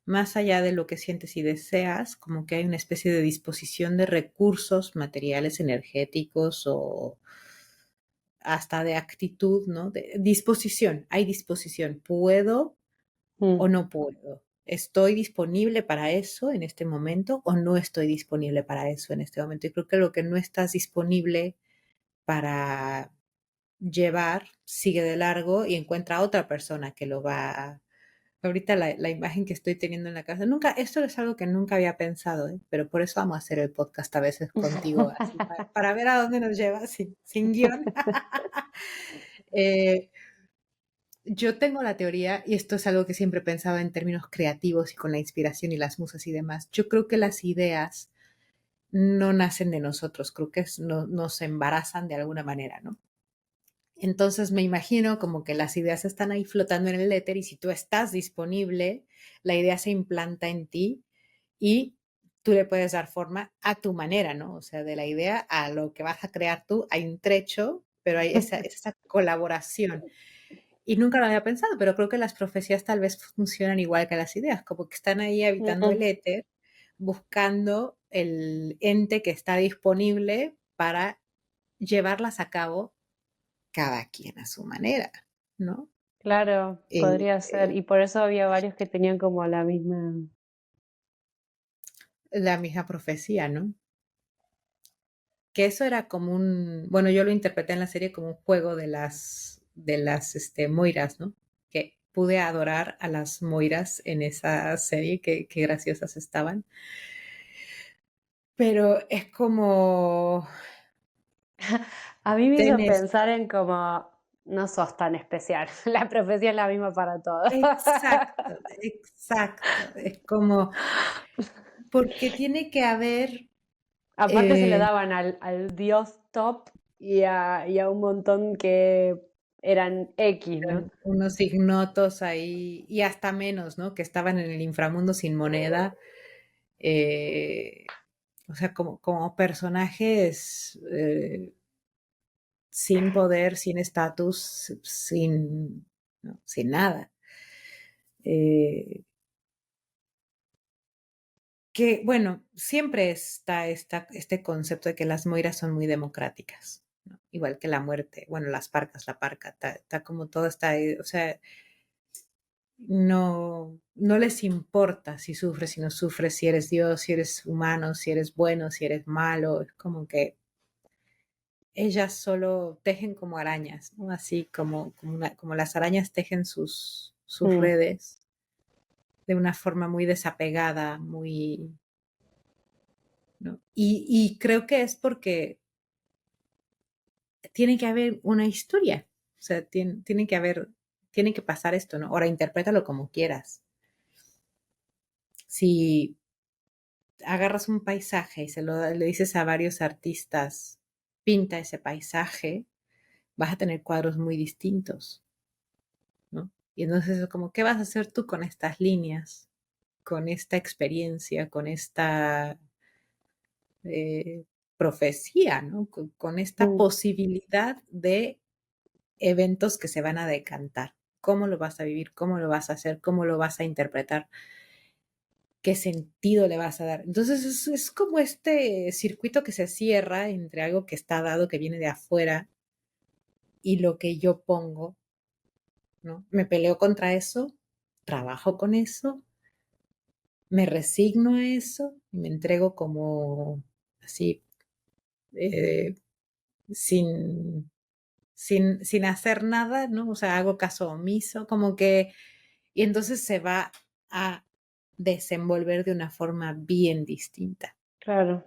más allá de lo que sientes y deseas, como que hay una especie de disposición de recursos materiales, energéticos o hasta de actitud, ¿no? De disposición, hay disposición. ¿Puedo o Mm. no puedo? ¿Estoy disponible para eso en este momento o no estoy disponible para eso en este momento? Y creo que lo que no estás disponible para llevar sigue de largo y encuentra a otra persona que lo va. Ahorita la imagen que estoy teniendo en la casa, nunca, esto es algo que nunca había pensado, ¿eh? Pero por eso vamos a hacer el podcast a veces contigo, así, para ver a dónde nos lleva sin guión. Eh, yo tengo la teoría, y esto es algo que siempre pensaba en términos creativos y con la inspiración y las musas y demás. Yo creo que las ideas no nacen de nosotros, creo que nos embarazan de alguna manera, ¿no? Entonces me imagino como que las ideas están ahí flotando en el éter y si tú estás disponible, la idea se implanta en ti y tú le puedes dar forma a tu manera, ¿no? O sea, de la idea a lo que vas a crear tú, hay un trecho, pero hay esa colaboración. Y nunca lo había pensado, pero creo que las profecías tal vez funcionan igual que las ideas, como que están ahí habitando el Mm, éter, buscando el ente que está disponible para llevarlas a cabo cada quien a su manera, ¿no? claro, Eh, podría ser. eh, Y por eso había varios que tenían como la misma. la misma profecía, ¿no? Que eso era como un, bueno, yo lo interpreté en la serie como un juego de las moiras, ¿no? Que pude adorar a las moiras en esa serie, que graciosas estaban. Pero es como, A mí me hizo tenés, pensar en como, no sos tan especial, la profecía es la misma para todos. exacto, exacto, es como, porque tiene que haber Aparte se lo eh, daban al dios top y a un montón que eran X, ¿no? unos ignotos ahí, y hasta menos, ¿no? Que estaban en el inframundo sin moneda, eh, o sea, como personajes sin poder, sin estatus, sin, ¿no? Sin nada. Eh, que, bueno, siempre está este concepto de que las moiras son muy democráticas, ¿no? Igual que la muerte, bueno, las parcas, la parca, está como todo está ahí, o sea, no les importa si sufres, si no sufres, si eres Dios, si eres humano, si eres bueno, si eres malo, es como que ellas solo tejen como arañas, ¿no? Así como las arañas tejen sus Mm, redes de una forma muy desapegada, muy, ¿no? Y creo que es porque tiene que haber una historia, o sea, tiene que pasar esto, ¿no? Ahora interprétalo como quieras. Si agarras un paisaje y le dices a varios artistas, pinta ese paisaje, vas a tener cuadros muy distintos, ¿no? Y entonces es como, ¿qué vas a hacer tú con estas líneas, con esta experiencia, con esta eh, profecía, ¿no? Con esta mm, posibilidad de eventos que se van a decantar. ¿Cómo lo vas a vivir? ¿Cómo lo vas a hacer? ¿Cómo lo vas a interpretar? ¿Qué sentido le vas a dar? Entonces es como este circuito que se cierra entre algo que está dado, que viene de afuera, y lo que yo pongo, ¿no? Me peleo contra eso, trabajo con eso, me resigno a eso y me entrego como así, eh, sin, sin hacer nada, ¿no? O sea, hago caso omiso, como que, y entonces se va a desenvolver de una forma bien distinta, claro.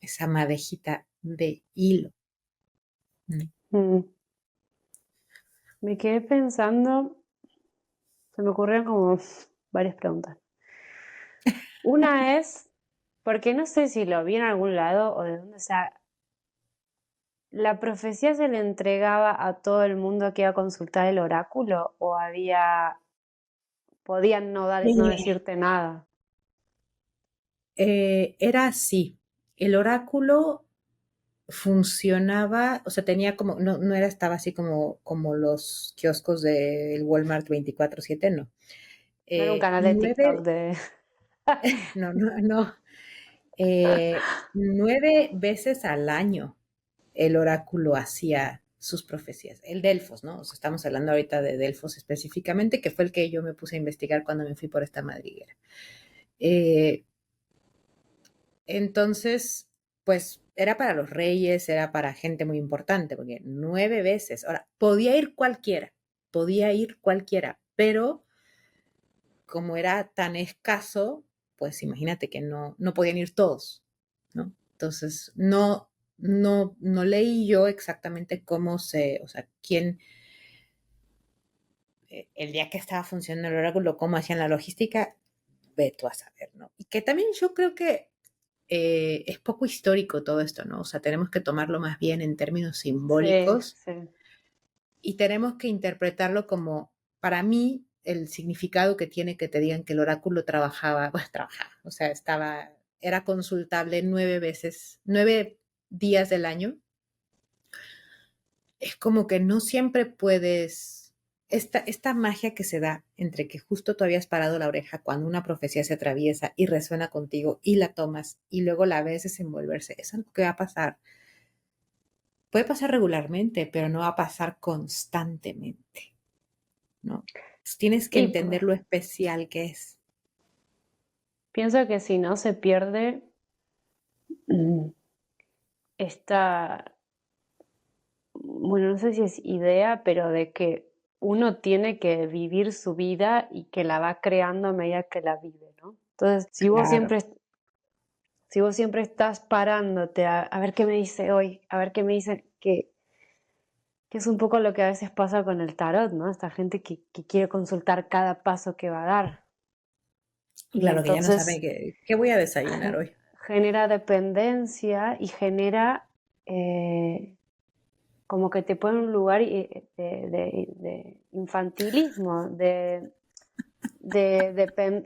esa madejita de hilo. ¿No? Mm. Me quedé pensando, se me ocurrieron como varias preguntas. Una es, porque no sé si lo vi en algún lado o de dónde, o sea, ¿la profecía se le entregaba a todo el mundo que iba a consultar el oráculo o podían no dar, no Eh, decirte nada? Era así. El oráculo funcionaba, o sea, tenía como, no era, estaba así como los kioscos del Walmart 24/7, no. No era un canal de TikTok Nueve, de... no. 9 veces al año el oráculo hacía sus profecías. El Delfos, ¿no? O sea, estamos hablando ahorita de Delfos específicamente, que fue el que yo me puse a investigar cuando me fui por esta madriguera. Eh, Entonces, pues era para los reyes, era para gente muy importante, porque 9 veces. Ahora, podía ir cualquiera, pero como era tan escaso, pues imagínate que no podían ir todos, ¿no? Entonces, no, no leí yo exactamente o sea, quién, el día que estaba funcionando el oráculo, cómo hacían la logística, ve tú a saber, ¿no? Y que también yo creo que es poco histórico todo esto, ¿no? O sea, tenemos que tomarlo más bien en términos Sí, simbólicos sí. y tenemos que interpretarlo como, para mí, el significado que tiene que te digan que el oráculo trabajaba, pues trabajaba, o sea, era consultable 9 veces, 9 días del año. Es como que no siempre puedes, esta magia que se da entre que justo tú habías parado la oreja cuando una profecía se atraviesa y resuena contigo y la tomas y luego la ves desenvolverse, es algo que va a pasar. Puede pasar regularmente, pero no va a pasar constantemente, ¿no? Entonces, tienes que Y pues, entender lo especial que es. pienso que si no se pierde mm, esta, bueno, no sé si es idea, pero de que uno tiene que vivir su vida y que la va creando a medida que la vive, ¿no? Entonces, Claro. si vos siempre estás parándote a ver qué me dice hoy, a ver qué me dice, que es un poco lo que a veces pasa con el tarot, ¿no? Esta gente que quiere consultar cada paso que va a dar. Y Claro que ya no sabe entonces qué voy a desayunar hoy. genera dependencia y genera eh, como que te pone en un lugar de infantilismo,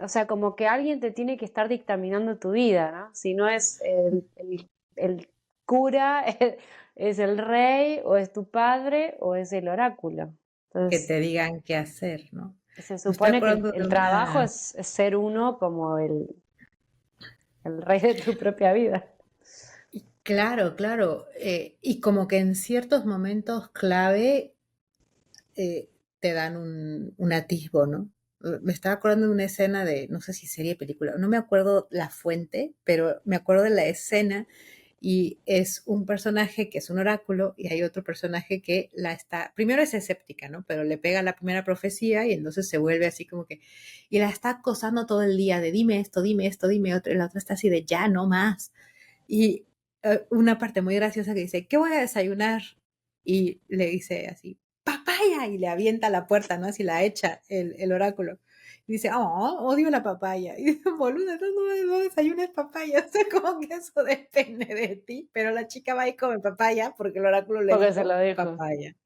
o sea, como que alguien te tiene que estar dictaminando tu vida, ¿no? Si no es el cura, es el rey, o es tu padre, o es el oráculo. Que Entonces, te digan qué hacer, ¿no? se Me estoy supone que acordando de el trabajo una. es ser uno como el rey de tu propia vida. Claro, claro. Y como que en ciertos momentos clave eh, te dan un atisbo, ¿no? Me estaba acordando de una escena de, no sé si serie o película, no me acuerdo la fuente, pero me acuerdo de la escena y es un personaje que es un oráculo y hay otro personaje que primero es escéptica, ¿no? Pero le pega la primera profecía y entonces se vuelve así como que, y la está acosando todo el día de dime esto, dime otro, y la otra está así de ya, no más. Y una parte muy graciosa que dice, ¿qué voy a desayunar? Y le dice así, papaya, y le avienta la puerta, ¿no? Así la echa el oráculo. Y dice, oh, odio la papaya. Y dice, boluda, no desayunes papaya. O sea, como que eso depende de ti. Pero la chica va y come papaya porque el oráculo le Porque se lo dijo dijo, papaya.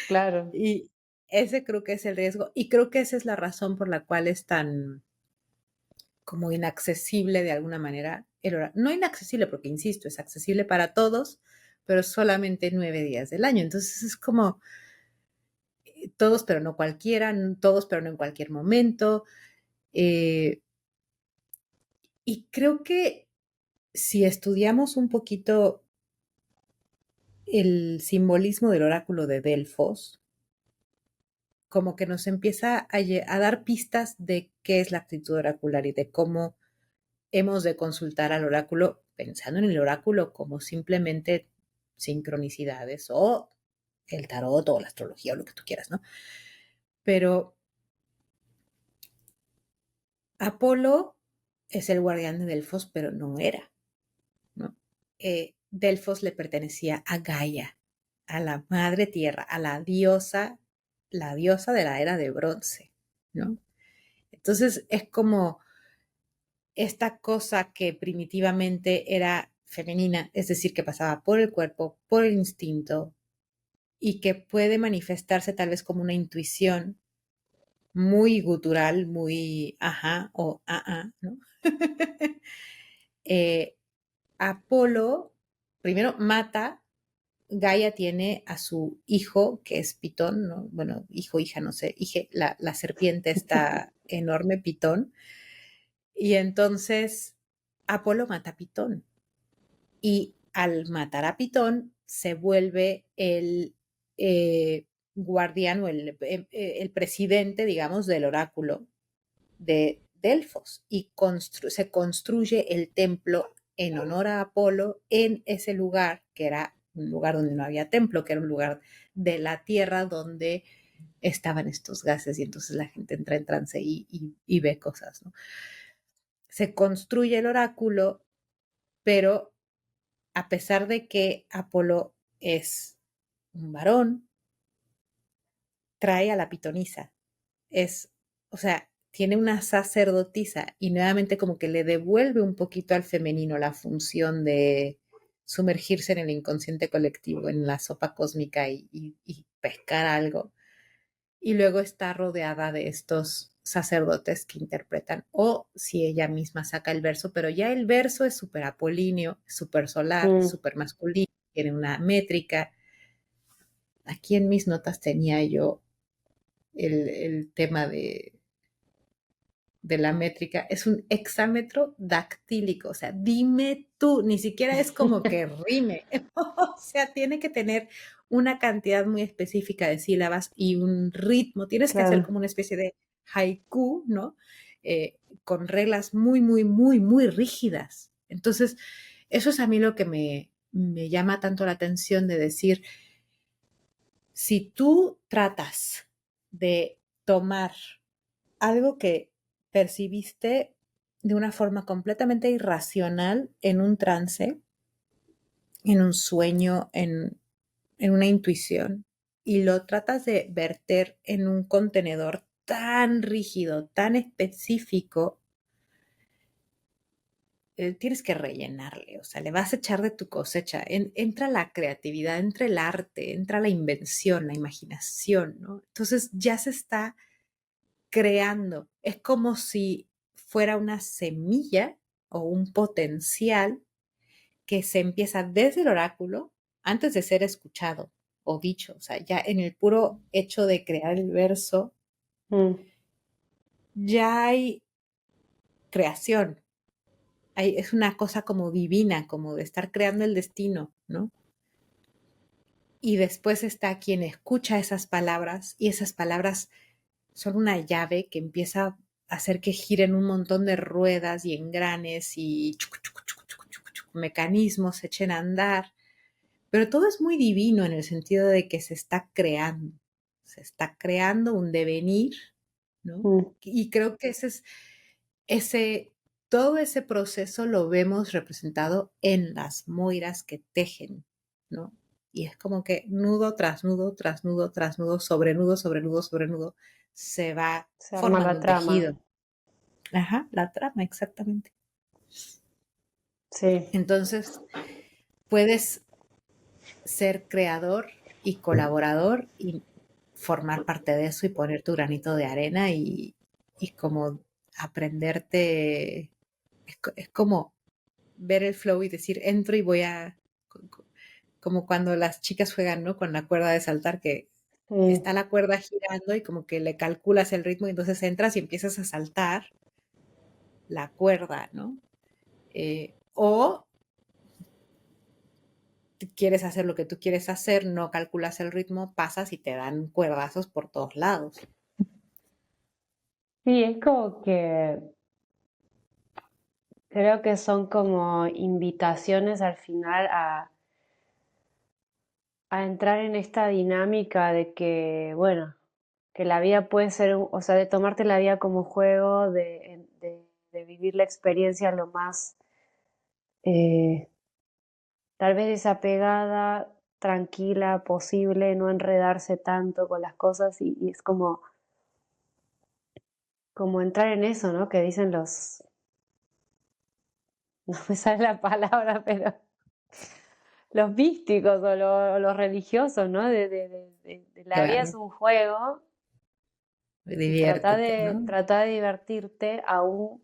claro. Y ese creo que es el riesgo. Y creo que esa es la razón por la cual es tan como inaccesible de alguna manera. No inaccesible porque, insisto, es accesible para todos, pero solamente 9 días del año. Entonces es como todos, pero no cualquiera, todos, pero no en cualquier momento. Eh, y creo que si estudiamos un poquito el simbolismo del oráculo de Delfos, como que nos empieza a dar pistas de qué es la actitud oracular y de cómo hemos de consultar al oráculo pensando en el oráculo como simplemente sincronicidades o el tarot o la astrología o lo que tú quieras, ¿no? Pero Apolo es el guardián de Delfos, pero no era, ¿no? Delfos le pertenecía a Gaia, a la madre tierra, a la diosa de la era de bronce, ¿no? Entonces es como esta cosa que primitivamente era femenina, es decir, que pasaba por el cuerpo, por el instinto, y que puede manifestarse tal vez como una intuición muy gutural, muy ajá o ¿no? eh, Apolo primero mata, Gaia tiene a su hijo, que es Pitón, ¿no? Bueno, hijo, hija, no sé, la serpiente está enorme, Pitón, y entonces Apolo mata a Pitón. Y al matar a Pitón, se vuelve el guardián o el presidente, digamos, del oráculo de Delfos y se construye el templo en honor a Apolo en ese lugar, que era un lugar donde no había templo, que era un lugar de la tierra donde estaban estos gases y entonces la gente entra en trance y ve cosas, ¿no? Se construye el oráculo, pero a pesar de que Apolo es un varón, trae a la pitonisa. O sea, tiene una sacerdotisa y nuevamente como que le devuelve un poquito al femenino la función de sumergirse en el inconsciente colectivo, en la sopa cósmica y pescar algo. Y luego está rodeada de estos sacerdotes que interpretan, o si ella misma saca el verso, pero ya el verso es súper apolíneo, súper solar, Mm, súper masculino, tiene una métrica. Aquí en mis notas tenía yo el tema de la métrica, es un hexámetro dactílico, o sea, dime tú, ni siquiera es como que rime, o sea, tiene que tener una cantidad muy específica de sílabas y un ritmo, tienes que hacer claro. como una especie de haiku, ¿no? Con reglas muy, muy, muy, muy rígidas. Entonces, eso es a mí lo que me llama tanto la atención de decir, si tú tratas de tomar algo que percibiste de una forma completamente irracional en un trance, en un sueño, en una intuición, y lo tratas de verter en un contenedor tan rígido, tan específico, tienes que rellenarle, o sea, le vas a echar de tu cosecha. Entra la creatividad, entra el arte, entra la invención, la imaginación, ¿no? Entonces ya se está creando. Es como si fuera una semilla o un potencial que se empieza desde el oráculo antes de ser escuchado o dicho. O sea, ya en el puro hecho de crear el verso, Mm, ya hay creación. Es una cosa como divina, como de estar creando el destino, ¿no? Y después está quien escucha esas palabras y esas palabras son una llave que empieza a hacer que giren un montón de ruedas y engranes y mecanismos se echen a andar. Pero todo es muy divino en el sentido de que se está creando un devenir, ¿no? mm. Y creo que ese, todo ese proceso lo vemos representado en las moiras que tejen, ¿no? Y es como que nudo tras nudo, tras nudo, tras nudo, sobre nudo, sobre nudo, sobre nudo, se va Se arma formando la un trama. tejido. Ajá, la trama, exactamente. Sí, Entonces, puedes ser creador y colaborador y formar parte de eso y poner tu granito de arena y como aprenderte, es como ver el flow y decir, entro y voy a, como cuando las chicas juegan, ¿no? Con la cuerda de saltar, que sí. está la cuerda girando y como que le calculas el ritmo y entonces entras y empiezas a saltar la cuerda, ¿no? O quieres hacer lo que tú quieres hacer, no calculas el ritmo, pasas y te dan cuerdazos por todos lados. Sí, es como que creo que son como invitaciones al final a entrar en esta dinámica de que, bueno, que la vida puede ser, o sea, de tomarte la vida como juego, de vivir la experiencia lo más, eh, tal vez desapegada, tranquila posible, no enredarse tanto con las cosas y es como entrar en eso, ¿no? Que dicen no me sale la palabra, pero los místicos o los religiosos, ¿no? De la vida es Claro, un juego y diviértete, ¿no? trata de divertirte aún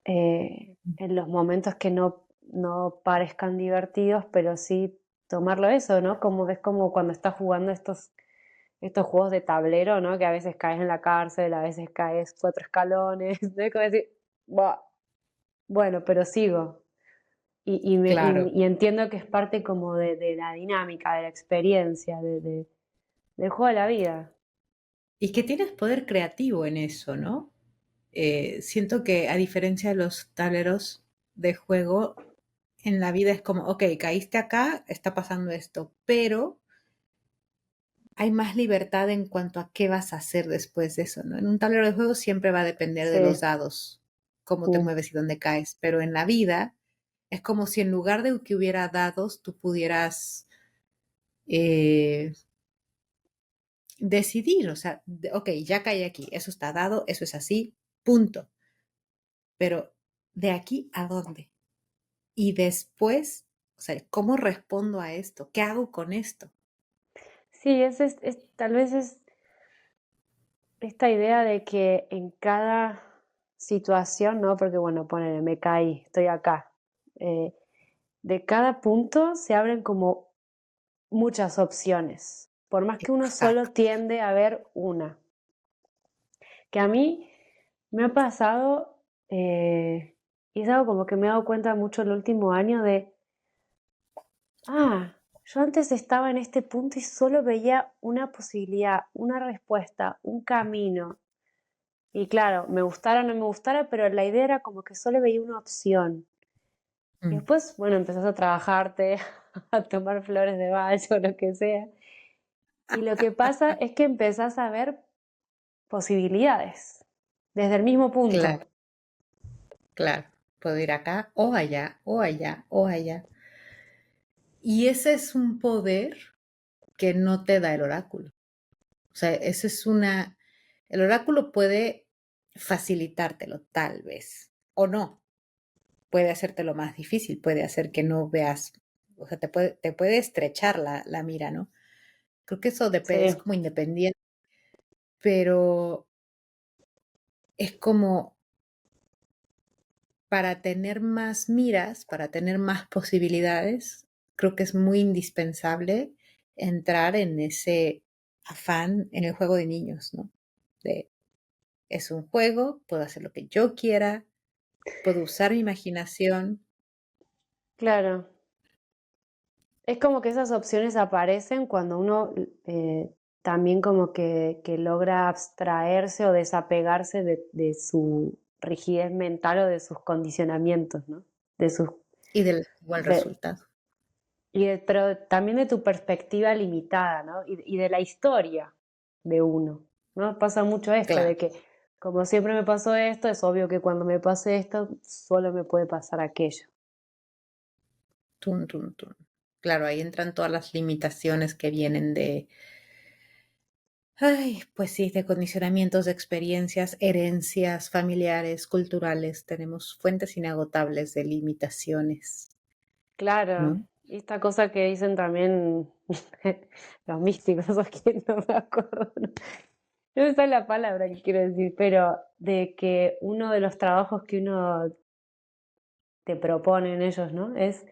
en los momentos que no parezcan divertidos, pero sí tomarlo eso, ¿no? Como ves como cuando estás jugando estos juegos de tablero, ¿no? Que a veces caes en la cárcel, a veces caes 4 escalones, ¿no? Como decir, "Buah, bueno, pero sigo. Claro. Y entiendo que es parte como de la dinámica, de la experiencia, del juego de la vida. Y que tienes poder creativo en eso, ¿no? Siento que a diferencia de los tableros de juego, en la vida es como, ok, caíste acá, está pasando esto, pero hay más libertad en cuanto a qué vas a hacer después de eso, ¿no? En un tablero de juego siempre va a depender de los Sí. dados, cómo te Mm, mueves y dónde caes, pero en la vida Es como si en lugar de que hubiera dados, tú pudieras eh, decidir, o sea, ok, ya caí aquí, eso está dado, eso es así, punto. Pero ¿de aquí a dónde? Y después, o sea, ¿cómo respondo a esto? ¿Qué hago con esto? Sí, tal vez es esta idea de que en cada situación, ¿no? Porque bueno, ponele, me caí, estoy acá. eh, de cada punto se abren como muchas opciones, por más que uno solo Exacto. tiende a ver una. Que a mí me ha pasado, y es algo como que me he dado cuenta mucho el último año de, yo antes estaba en este punto y solo veía una posibilidad, una respuesta, un camino. Y claro, me gustara o no me gustara, pero la idea era como que solo veía una opción. Y Mm, después, bueno, empezás a trabajarte, a tomar flores de Bach o lo que sea. Y lo que pasa es que empezás a ver posibilidades desde el mismo punto. claro, claro. Puedo ir acá o allá, o allá, o allá. Y ese es un poder que no te da el oráculo. O sea, ese es una... El oráculo puede facilitártelo, tal vez, o no. Puede hacértelo más difícil, puede hacer que no veas, o sea, te puede estrechar la mira, ¿no? Creo que eso es Sí, como independiente, pero es como para tener más miras, para tener más posibilidades, creo que es muy indispensable entrar en ese afán en el juego de niños, ¿no? De, es un juego, puedo hacer lo que yo quiera, puedo usar mi imaginación. claro. Es como que esas opciones aparecen cuando uno también como que logra abstraerse o desapegarse de su rigidez mental o de sus condicionamientos, ¿no? De sus, Y del igual de- resultado. pero también de tu perspectiva limitada, ¿no? Y de la historia de uno, ¿no? Pasa mucho esto Claro, de que como siempre me pasó esto, es obvio que cuando me pase esto, solo me puede pasar aquello. tun, tun, tun. Claro, ahí entran todas las limitaciones que vienen de, ay, pues sí, de condicionamientos, de experiencias, herencias familiares, culturales. Tenemos fuentes inagotables de limitaciones, Claro, ¿no? y esta cosa que dicen también los místicos, o que no me acuerdo, no me sale la palabra que quiero decir, pero de que uno de los trabajos que uno te proponen ellos, ¿no? Es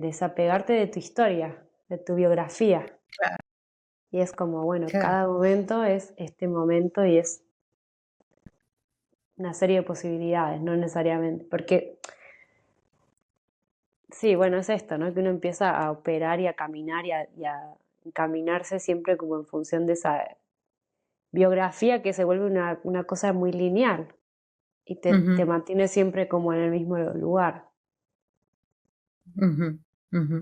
desapegarte de tu historia, de tu biografía. Claro, Y es como, bueno, claro. cada momento es este momento y es una serie de posibilidades, no necesariamente, porque sí, bueno, es esto, ¿no? Que uno empieza a operar y a caminar y a encaminarse siempre como en función de esa biografía que se vuelve una cosa muy lineal y te Ujú, mantiene siempre como en el mismo lugar. ujú, ujú.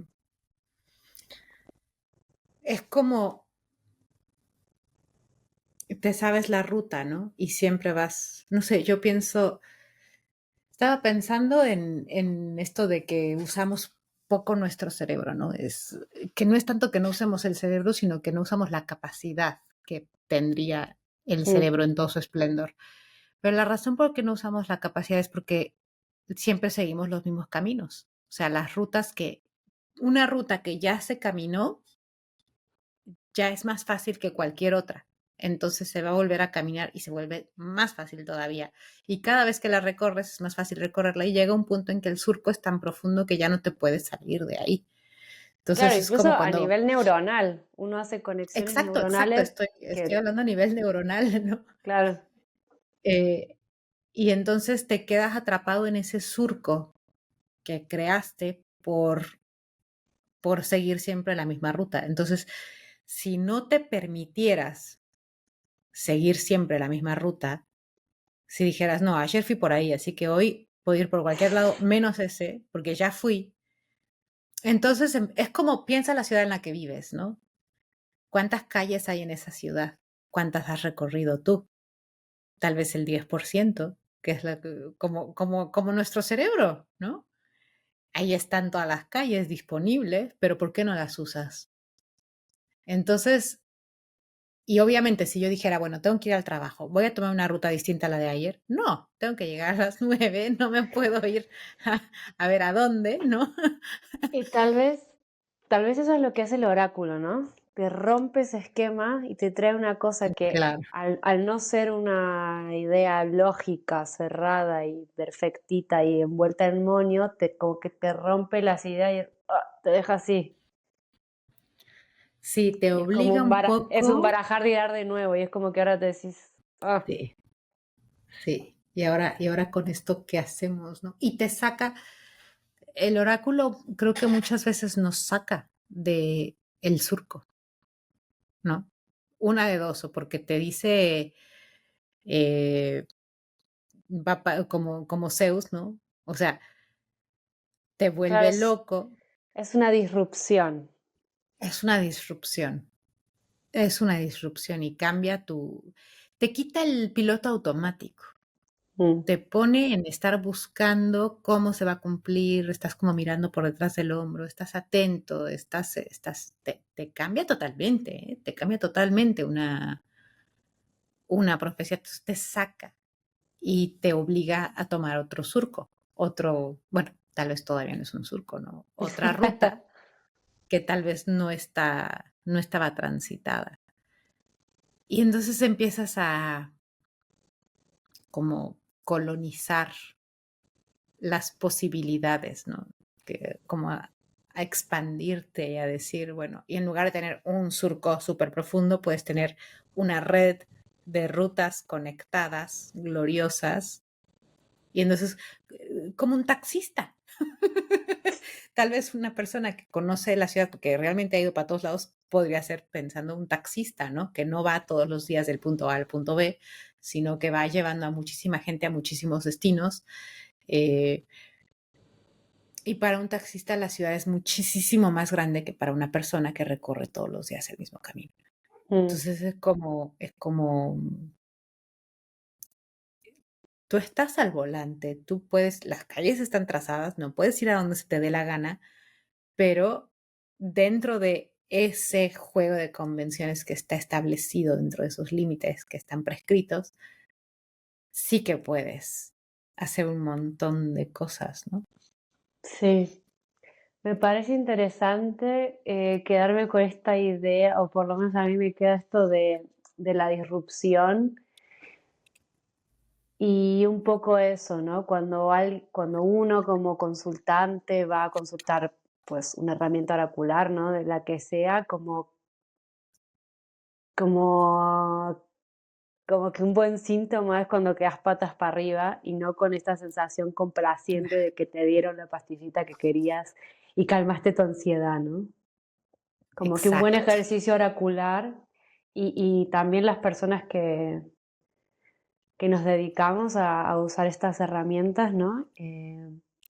Es como te sabes la ruta, ¿no? Y siempre vas, no sé, yo pienso, estaba pensando en esto de que usamos poco nuestro cerebro, ¿no? Es que no es tanto que no usemos el cerebro, sino que no usamos la capacidad que tendría el Mm, cerebro en todo su esplendor. Pero la razón por la que no usamos la capacidad es porque siempre seguimos los mismos caminos. O sea, una ruta que ya se caminó, ya es más fácil que cualquier otra. Entonces se va a volver a caminar y se vuelve más fácil todavía. Y cada vez que la recorres es más fácil recorrerla y llega un punto en que el surco es tan profundo que ya no te puedes salir de ahí. claro, Entonces es incluso como a cuando, nivel neuronal, uno hace conexiones exacto, exacto, neuronales estoy que, hablando a nivel neuronal, ¿no? claro, Eh, y entonces te quedas atrapado en ese surco que creaste por seguir siempre la misma ruta. Entonces, si no te permitieras seguir siempre la misma ruta, si dijeras, no, ayer fui por ahí, así que hoy puedo ir por cualquier lado menos ese, porque ya fui, entonces es como piensa la ciudad en la que vives, ¿no? ¿Cuántas calles hay en esa ciudad? ¿Cuántas has recorrido tú? Tal vez el 10%, que es como nuestro cerebro, ¿no? ahí están todas las calles disponibles, pero ¿por qué no las usas? Entonces, y obviamente si yo dijera, bueno, tengo que ir al trabajo, voy a tomar una ruta distinta a la de ayer, no, tengo que llegar a las 9, no me puedo ir a ver a dónde, ¿no? Y tal vez eso es lo que hace el oráculo, ¿no? Te rompe ese esquema y te trae una cosa que Claro. al no ser una idea lógica, cerrada y perfectita y envuelta en moño, como que te rompe las ideas y te deja así. Sí, te Y es como obliga un es un poco. barajar y dar de nuevo y es como que ahora te decís, Sí, sí. Y ahora con esto, ¿qué hacemos, no? Y te saca, el oráculo creo que muchas veces nos saca de el surco, ¿no? Una de dos, o porque te dice, eh, como Zeus, ¿no? O sea, te claro, vuelve loco, es una disrupción. es una disrupción, es una disrupción y cambia te quita el piloto automático. Mm. Te pone en estar buscando cómo se va a cumplir, estás como mirando por detrás del hombro, estás atento, te cambia totalmente, ¿eh? Te cambia totalmente una profecía, entonces te saca y te obliga a tomar otro surco, bueno, tal vez todavía no es un surco, ¿no? Otra ruta que tal vez no estaba transitada. Y entonces empiezas a como colonizar las posibilidades, ¿no? Como a expandirte y a decir, bueno, y en lugar de tener un surco súper profundo, puedes tener una red de rutas conectadas, gloriosas, y entonces, como un taxista. Tal vez una persona que conoce la ciudad, porque realmente ha ido para todos lados, podría ser pensando un taxista, ¿no? Que no va todos los días del punto A al punto B, sino que va llevando a muchísima gente a muchísimos destinos. Eh, Y para un taxista la ciudad es muchísimo más grande que para una persona que recorre todos los días el mismo camino. Mm. Entonces es como tú estás al volante, tú puedes, las calles están trazadas, no puedes ir a donde se te dé la gana, pero dentro de ese juego de convenciones que está establecido, dentro de esos límites que están prescritos, sí que puedes hacer un montón de cosas, ¿no? Sí. Me parece interesante quedarme con esta idea, o por lo menos a mí me queda esto de la disrupción y un poco eso, ¿no? Cuando uno como consultante va a consultar pues una herramienta oracular, ¿no? De la que sea, como, como que un buen síntoma es cuando quedas patas para arriba y no con esta sensación complaciente de que te dieron la pastillita que querías y calmaste tu ansiedad, ¿no? Como que un buen Exacto. ejercicio oracular y también las personas que nos dedicamos a usar estas herramientas, ¿no?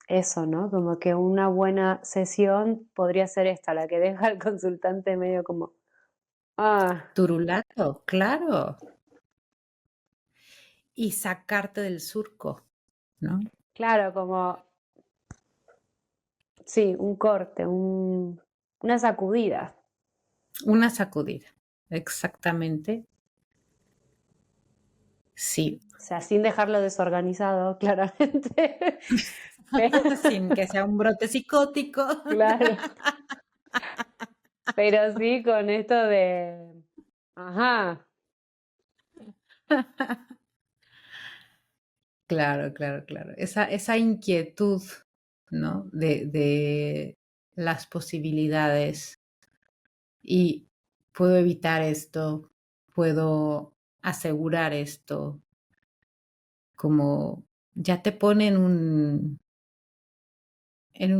Eso, ¿no? Como que una buena sesión podría ser esta, la que deja al consultante medio como, ah, Turulato, claro. Y sacarte del surco, ¿no? claro, como, sí, un corte, una sacudida. Una sacudida. Exactamente. Sí. O sea, sin dejarlo desorganizado, claramente. Pero, Sin que sea un brote psicótico. claro, pero sí con esto de, ajá. Claro, claro, claro. Esa inquietud, ¿no? De las posibilidades. Y puedo evitar esto, puedo asegurar esto, como ya te pone en un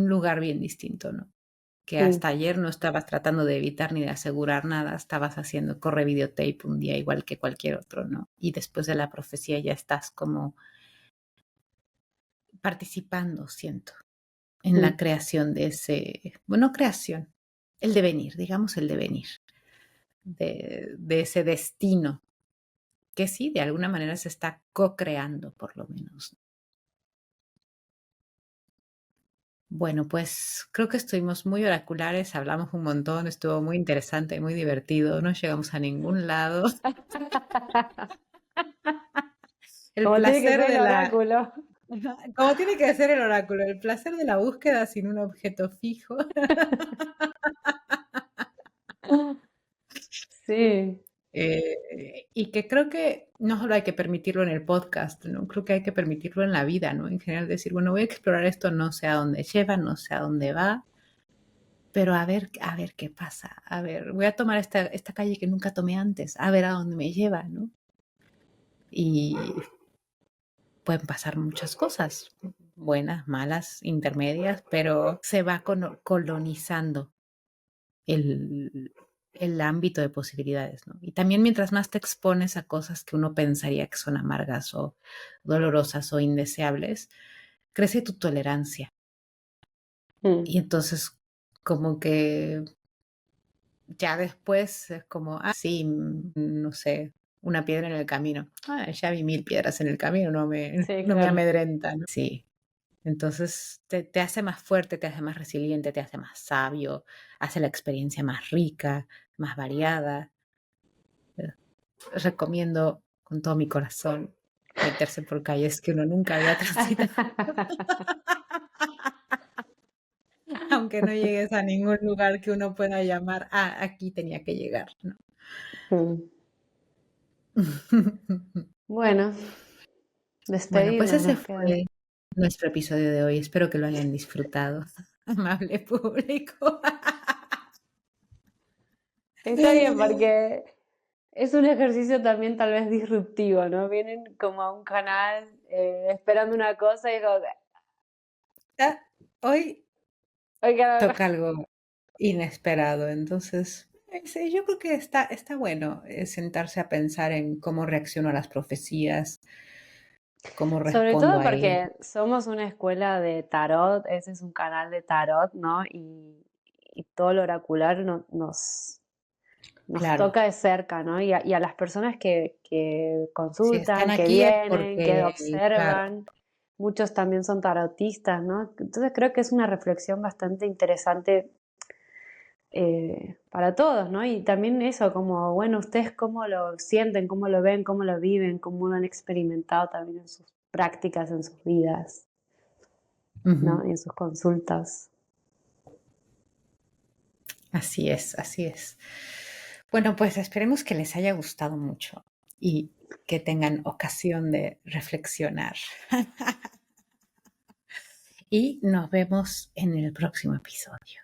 lugar bien distinto, ¿no? Que Mm. hasta ayer no estabas tratando de evitar ni de asegurar nada, estabas haciendo corre videotape un día igual que cualquier otro, ¿no? Y después de la profecía ya estás como participando, siento, en la Mm. creación de ese, bueno, creación, el devenir, digamos el devenir, de ese destino, que sí, de alguna manera se está co-creando, por lo menos. Bueno, pues creo que estuvimos muy oraculares, hablamos un montón, estuvo muy interesante, muy divertido, no llegamos a ningún lado. El Como tiene que placer ser de el la... oráculo. Como tiene que ser el oráculo, el placer de la búsqueda sin un objeto fijo. Sí. Y que creo que no solo hay que permitirlo en el podcast, ¿no? Creo que hay que permitirlo en la vida, ¿no? En general decir, bueno, voy a explorar esto, no sé a dónde lleva, no sé a dónde va, pero a ver qué pasa. A ver, voy a tomar esta calle que nunca tomé antes, a ver a dónde me lleva, ¿no? Y pueden pasar muchas cosas, buenas, malas, intermedias, pero se va colonizando el, el ámbito de posibilidades, ¿no? Y también mientras más te expones a cosas que uno pensaría que son amargas o dolorosas o indeseables, crece tu tolerancia. Mm. Y entonces como que ya después es como, ah, sí, no sé, una piedra en el camino. Ah, ya vi 1000 piedras en el camino, Sí, no me claro. amedrenta, ¿no? Sí. Entonces te hace más fuerte, te hace más resiliente, te hace más sabio, hace la experiencia más rica, más variada. Recomiendo con todo mi corazón meterse por calles que uno nunca había transitado, aunque no llegues a ningún lugar que uno pueda llamar, ah, aquí tenía que llegar, ¿no? Mm. Bueno, Bueno, pues despedirnos ese nos queda. fue nuestro episodio de hoy. Espero que lo hayan disfrutado, amable público. Está bien porque es un ejercicio también tal vez disruptivo, ¿no? Vienen como a un canal esperando una cosa y digo, Ah, hoy oiga, toca algo inesperado, entonces sí, yo creo que está bueno sentarse a pensar en cómo reacciono a las profecías, cómo sobre respondo todo a ellas. porque somos una escuela de tarot, ese es un canal de tarot, ¿no? Y todo lo oracular nos Claro, toca de cerca, ¿no? Y a las personas que si están consultan, que aquí es vienen, que porque, claro, observan, muchos también son tarotistas, ¿no? Entonces creo que es una reflexión bastante interesante para todos, ¿no? Y también eso, como, bueno, ustedes cómo lo sienten, cómo lo ven, cómo lo viven, cómo lo han experimentado también en sus prácticas, en sus vidas, ¿no? ujú, Y en sus consultas. así es, así es. Bueno, pues esperemos que les haya gustado mucho y que tengan ocasión de reflexionar. Y nos vemos en el próximo episodio.